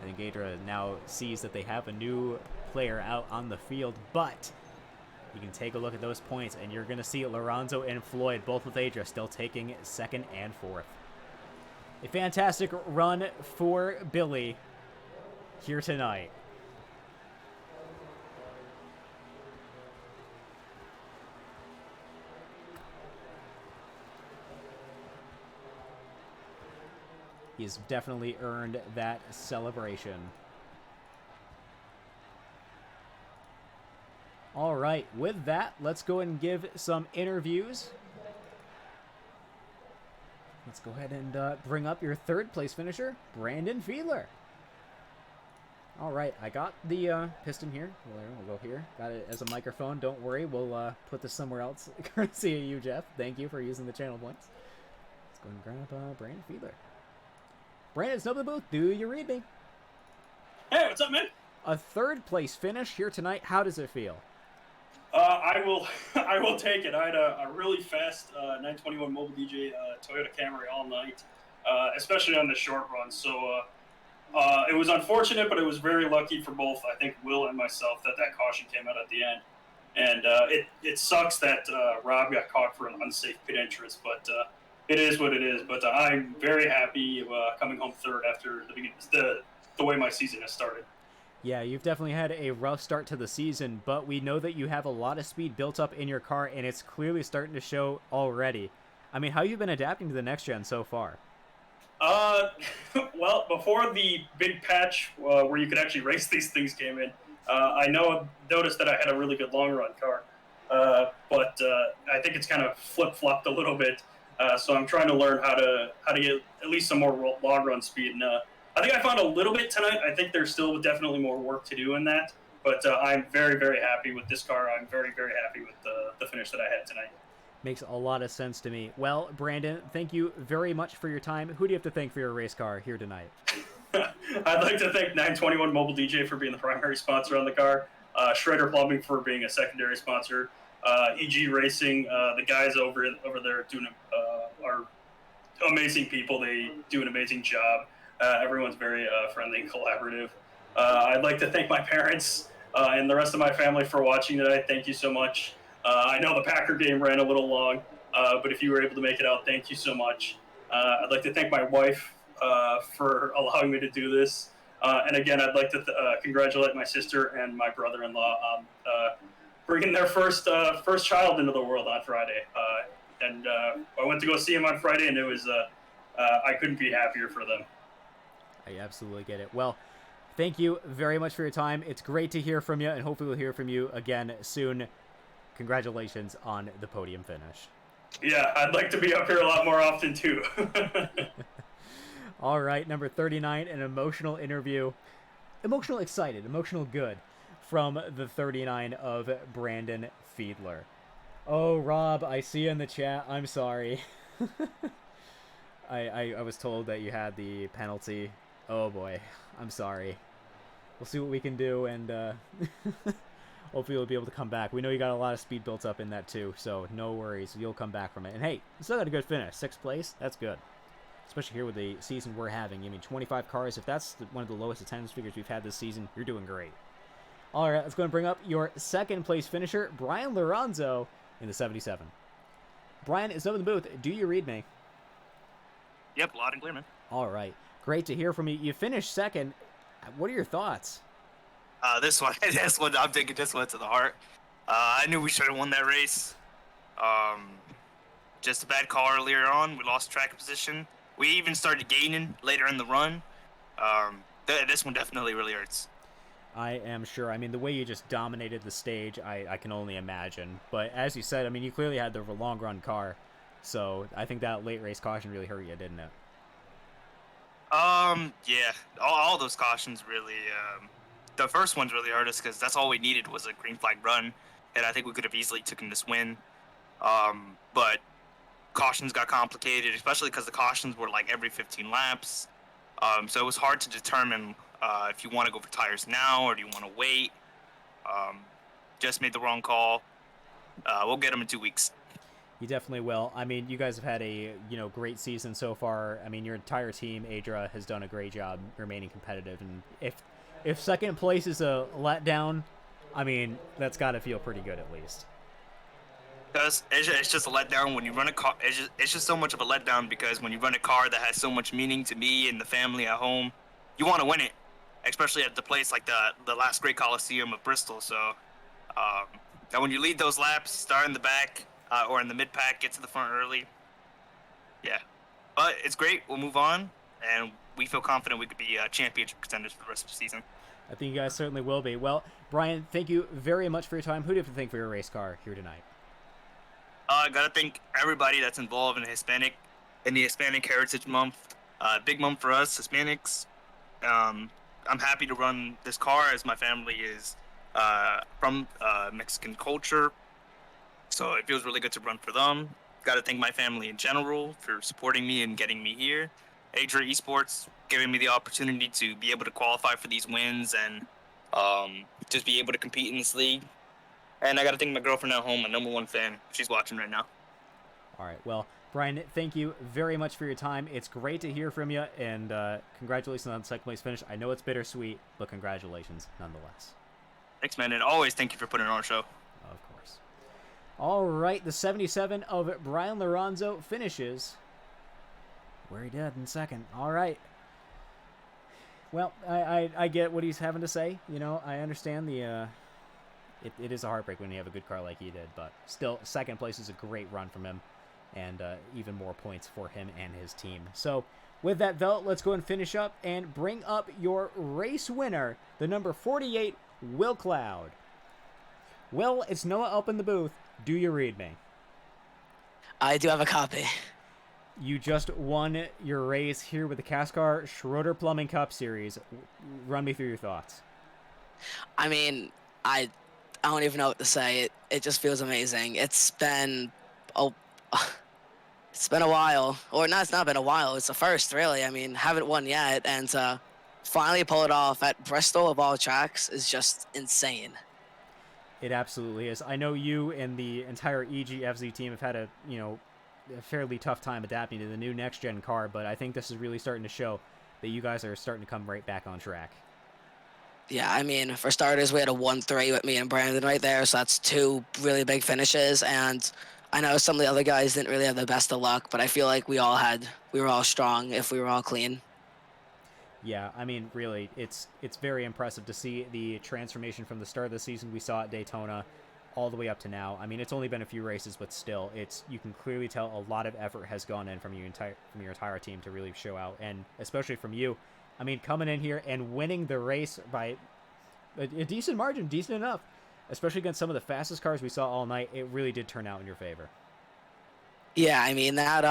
I think Adria now sees that they have a new player out on the field, but you can take a look at those points, and you're going to see Lorenzo and Floyd, both with Adria, still taking 2nd and 4th. A fantastic run for Billy here tonight. He's definitely earned that celebration. All right, with that, let's go ahead and give some interviews. Let's go ahead and bring up your 3rd place finisher, Brandon Fiedler. All right, I got the piston here. We'll go here. Got it as a microphone. Don't worry, we'll put this somewhere else. Courtesy of you, Jeff. Thank you for using the channel points. Let's go ahead and grab Brandon Fiedler. Brandon, it's up in the booth. Do you read me? Hey, what's up, man? A 3rd place finish here tonight. How does it feel? I will take it. I had a really fast 921 Mobile DJ Toyota Camry all night, especially on the short run. So it was unfortunate, but it was very lucky for both, I think, Will and myself, that caution came out at the end. And it sucks that Rob got caught for an unsafe pit entrance, but it is what it is. But I'm very happy coming home 3rd after the way my season has started. Yeah, you've definitely had a rough start to the season, but we know that you have a lot of speed built up in your car, and it's clearly starting to show already. I mean, how have you been adapting to the next gen so far? Well, before the big patch where you could actually race these things came in, I noticed that I had a really good long run car, but I think it's kind of flip-flopped a little bit. So I'm trying to learn how to get at least some more long run speed. And I think I found a little bit tonight. I think there's still definitely more work to do in that. But I'm very, very happy with this car. I'm very, very happy with the finish that I had tonight. Makes a lot of sense to me. Well, Brandon, thank you very much for your time. Who do you have to thank for your race car here tonight? I'd like to thank 921 Mobile DJ for being the primary sponsor on the car, Schrader Plumbing for being a secondary sponsor, EG Racing, the guys over there doing are amazing people. They do an amazing job. Everyone's very friendly and collaborative. I'd like to thank my parents and the rest of my family for watching tonight. Thank you so much. I know the Packer game ran a little long, but if you were able to make it out, thank you so much. I'd like to thank my wife for allowing me to do this. And again, I'd like to congratulate my sister and my brother-in-law on bringing their first child into the world on Friday. And I went to go see him on Friday, and it was I couldn't be happier for them. I absolutely get it. Well, thank you very much for your time. It's great to hear from you, and hopefully we'll hear from you again soon. Congratulations on the podium finish. Yeah, I'd like to be up here a lot more often, too. All right, number 39, an emotional interview. Emotional excited, emotional good from the 39 of Brandon Fiedler. Oh, Rob, I see you in the chat. I'm sorry. I was told that you had the penalty. Oh, boy. I'm sorry. We'll see what we can do, and hopefully you'll be able to come back. We know you got a lot of speed built up in that, too, so no worries. You'll come back from it. And, hey, you still got a good finish. 6th place? That's good. Especially here with the season we're having. I mean, 25 cars. If that's one of the lowest attendance figures we've had this season, you're doing great. All right, let's go and bring up your 2nd place finisher, Brian Lorenzo, in the 77. Brian is up in the booth. Do you read me? Yep, loud and clear, man. All right. Great to hear from you. You finished 2nd. What are your thoughts? This one, I'm taking this one to the heart. I knew we should have won that race. Just a bad call earlier on. We lost track position. We even started gaining later in the run. This one definitely really hurts. I am sure. I mean, the way you just dominated the stage, I can only imagine. But as you said, I mean, you clearly had the long run car. So I think that late race caution really hurt you, didn't it? Yeah, all those cautions really. The first ones really hurt us because that's all we needed was a green flag run, and I think we could have easily taken this win. But cautions got complicated, especially because the cautions were like every 15 laps. So it was hard to determine if you want to go for tires now or do you want to wait. Just made the wrong call. We'll get them in 2 weeks. You definitely will. I mean, you guys have had a great season so far. I mean, your entire team, Adra, has done a great job remaining competitive. And if second place is a letdown, I mean, that's got to feel pretty good at least. Because it's just a letdown when you run a car. It's just so much of a letdown because when you run a car that has so much meaning to me and the family at home, you want to win it, especially at the place like the last great Coliseum of Bristol. So that when you lead those laps, start in the back or in the mid pack, get to the front early. Yeah, but it's great. We'll move on, and we feel confident we could be championship contenders for the rest of the season. I think you guys certainly will be. Well, Brian, thank you very much for your time. Who do you have to thank for your race car here tonight? I gotta thank everybody that's involved in the Hispanic Heritage Month. Big month for us Hispanics. I'm happy to run this car as my family is from Mexican culture, so it feels really good to run for them. Gotta thank my family in general for supporting me and getting me here. Adra Esports giving me the opportunity to be able to qualify for these wins and just be able to compete in this league. And I got to thank my girlfriend at home, my #1 fan. She's watching right now. All right. Well, Brian, thank you very much for your time. It's great to hear from you, and congratulations on the second place finish. I know it's bittersweet, but congratulations nonetheless. Thanks, man. And always thank you for putting on our show. Of course. All right. The 77 of Brian Lorenzo finishes where he did in second. All right. Well, I get what he's having to say. I understand the... It is a heartbreak when you have a good car like he did, but still, second place is a great run from him, and even more points for him and his team. So, with that, though, let's go and finish up and bring up your race winner, the number 48, Will Cloud. Will, it's Noah up in the booth. Do you read me? I do have a copy. You just won your race here with the CASCAR Schroeder Plumbing Cup Series. Run me through your thoughts. I mean, I don't even know what to say. It just feels amazing. It's been a while. Or not, it's not been a while. It's the first, really. I mean, haven't won yet. And to finally pull it off at Bristol of all tracks is just insane. It absolutely is. I know you and the entire EGFZ team have had a fairly tough time adapting to the new next-gen car, but I think this is really starting to show that you guys are starting to come right back on track. Yeah, I mean, for starters, we had a 1-3 with me and Brandon right there, so that's 2 really big finishes, and I know some of the other guys didn't really have the best of luck, but I feel like we were all strong if we were all clean. Yeah, I mean, really, it's very impressive to see the transformation from the start of the season we saw at Daytona all the way up to now. I mean, it's only been a few races, but still, you can clearly tell a lot of effort has gone in from your entire team to really show out, and especially from you. I mean, coming in here and winning the race by a decent margin, decent enough, especially against some of the fastest cars we saw all night, it really did turn out in your favor. Yeah, I mean, that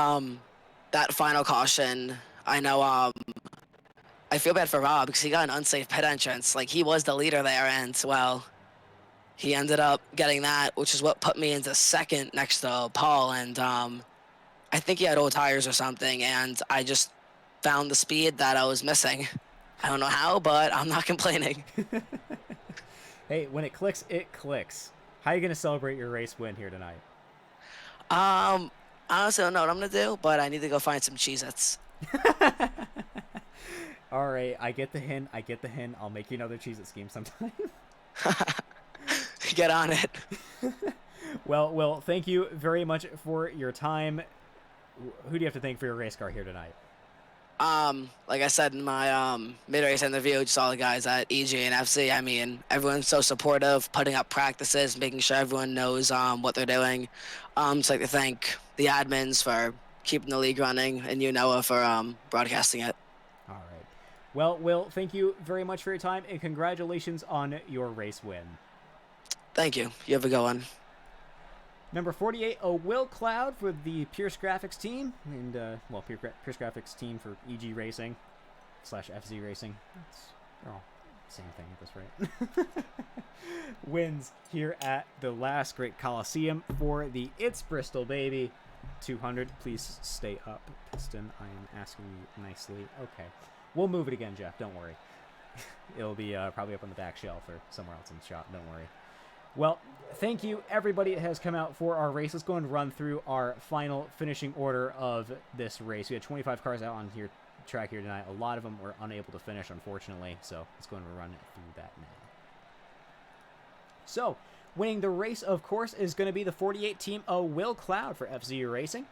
final caution, I know, I feel bad for Rob because he got an unsafe pit entrance. Like, he was the leader there, and, well, he ended up getting that, which is what put me into second next to Paul, and I think he had old tires or something, and I just found the speed that I was missing. I don't know how, but I'm not complaining. Hey, when it clicks, it clicks. How are you going to celebrate your race win here tonight? I honestly don't know what I'm going to do, but I need to go find some Cheez-Its. All right, I get the hint. I'll make you another Cheez-It scheme sometime. Get on it. Well, thank you very much for your time. Who do you have to thank for your race car here tonight? Like I said in my mid-race interview, just all the guys at EG and FC. I mean, everyone's so supportive, putting up practices, making sure everyone knows what they're doing. Just like to thank the admins for keeping the league running, and you, Noah, for broadcasting it. All right. Well, Will, thank you very much for your time, and congratulations on your race win. Thank you. You have a good one. Number 48, Will Cloud for the Pierce Graphics team, and Pierce Graphics team for EG Racing / FZ Racing. They're all same thing at this rate. Wins here at the last Great Coliseum for the It's Bristol Baby 200. Please stay up, Piston. I am asking you nicely. Okay, we'll move it again, Jeff. Don't worry. It'll be probably up on the back shelf or somewhere else in the shop. Don't worry. Well, thank you, everybody that has come out for our race. Let's go and run through our final finishing order of this race. We had 25 cars out on track here tonight. A lot of them were unable to finish, unfortunately, so let's go and run through that now. So, winning the race, of course, is going to be the 48 team of Will Cloud for FZU Racing.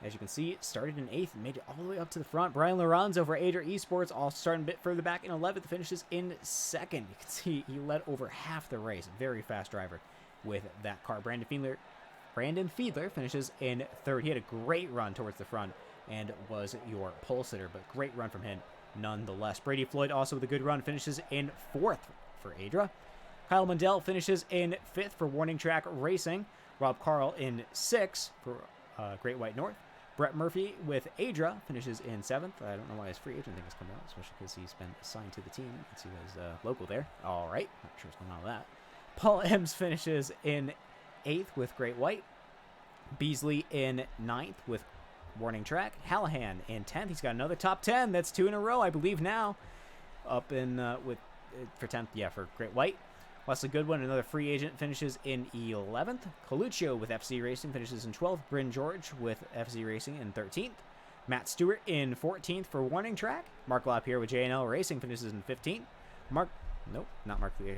As you can see, started in 8th, made it all the way up to the front. Brian Lorenzo for Adria Esports, all starting a bit further back in 11th, finishes in 2nd. You can see he led over half the race. Very fast driver with that car. Brandon Fiedler finishes in 3rd. He had a great run towards the front and was your pole sitter, but great run from him nonetheless. Brady Floyd also with a good run, finishes in 4th for Adria. Kyle Mundell finishes in 5th for Warning Track Racing. Rob Carl in 6th for Great White North. Brett Murphy with Adria finishes in 7th. I don't know why his free agent thing has come out, especially because he's been assigned to the team. You can see his local there. All right, not sure what's going on with that. Paul Ems finishes in 8th with Great White. Beasley in 9th with Warning Track. Hallahan in 10th. He's got another top 10. That's 2 in a row, I believe now. Up in for 10th, yeah, for Great White. Wesley Goodwin, another free agent, finishes in 11th. Coluccio with FC Racing finishes in 12th. Bryn George with FC Racing in 13th. Matt Stewart in 14th for Warning Track. Mark Lapierre with J&L Racing finishes in 15th. Mark Lapierre.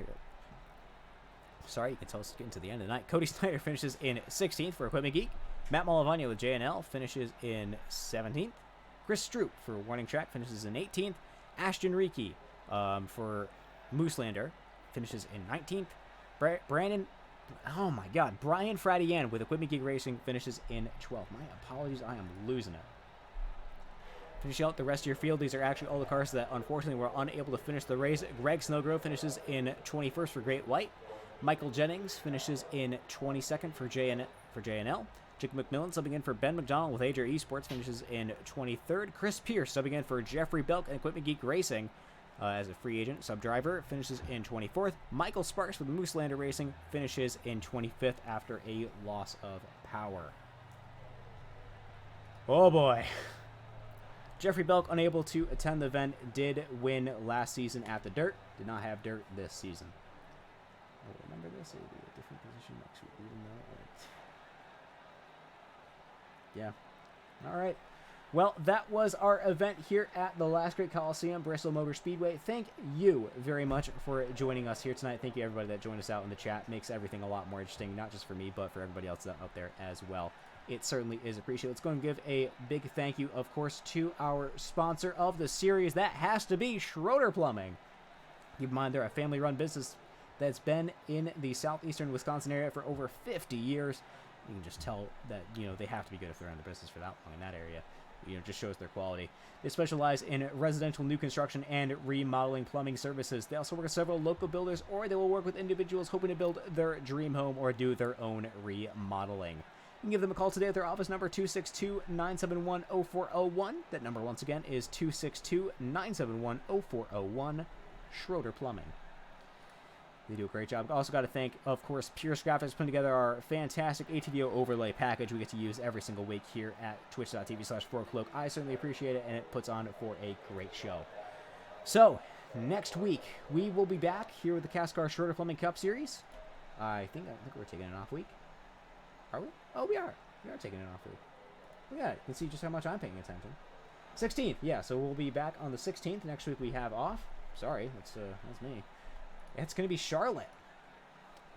Sorry, you can tell us getting to the end of the night. Cody Snyder finishes in 16th for Equipment Geek. Matt Malavagna with J&L finishes in 17th. Chris Stroop for Warning Track finishes in 18th. Ashton Reiki for Mooselander finishes in 19th. Brian Fradian with Equipment Geek Racing finishes in 12th. My apologies, I am losing it. Finishing out the rest of your field, these are actually all the cars that unfortunately were unable to finish the race. Greg Snowgrove finishes in 21st for Great White. Michael Jennings finishes in 22nd for JNL. Jake McMillan subbing in for Ben McDonald with Adria Esports finishes in 23rd. Chris Pierce subbing in for Jeffrey Belk and Equipment Geek Racing as a free agent sub-driver finishes in 24th. Michael Sparks with Mooselander Racing finishes in 25th after a loss of power. Oh boy. Jeffrey Belk, unable to attend the event, did win last season at the dirt. Did not have dirt this season. Oh, remember this? It will be a different position next week, even though yeah. All right. Well, that was our event here at the Last Great Coliseum, Bristol Motor Speedway. Thank you very much for joining us here tonight. Thank you, everybody that joined us out in the chat. Makes everything a lot more interesting, not just for me, but for everybody else out there as well. It certainly is appreciated. Let's go and give a big thank you, of course, to our sponsor of the series. That has to be Schroeder Plumbing. Keep in mind, they're a family-run business that's been in the southeastern Wisconsin area for over 50 years. You can just tell that, they have to be good if they're in the business for that long in that area. Just shows their quality. They specialize in residential new construction and remodeling plumbing services. They also work with several local builders, or they will work with individuals hoping to build their dream home or do their own remodeling. You can give them a call today at their office number, 262-971-0401. That number, once again, is 262-971-0401. Schroeder Plumbing. They do a great job. Also got to thank, of course, Pierce Graphics putting together our fantastic ATVO overlay package we get to use every single week here at twitch.tv/4cloak. I certainly appreciate it, and it puts on for a great show. So, next week, we will be back here with the CASCAR Schroeder Plumbing Cup Series. I think we're taking an off week. Are we? Oh, we are. We are taking an off week. Yeah, you can see just how much I'm paying attention. 16th, yeah, so we'll be back on the 16th. Next week we have off. Sorry, that's me. It's going to be Charlotte.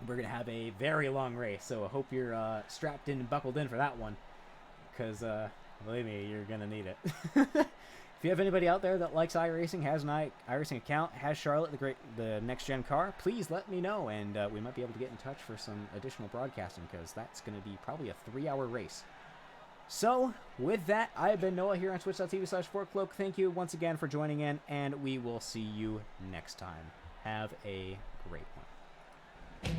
We're going to have a very long race, so I hope you're strapped in and buckled in for that one, because, believe me, you're going to need it. If you have anybody out there that likes iRacing, has an iRacing account, has Charlotte, the next-gen car, please let me know, and we might be able to get in touch for some additional broadcasting, because that's going to be probably a 3-hour race. So, with that, I've been Noah here on twitch.tv/4cloak. Thank you once again for joining in, and we will see you next time. Have a great one.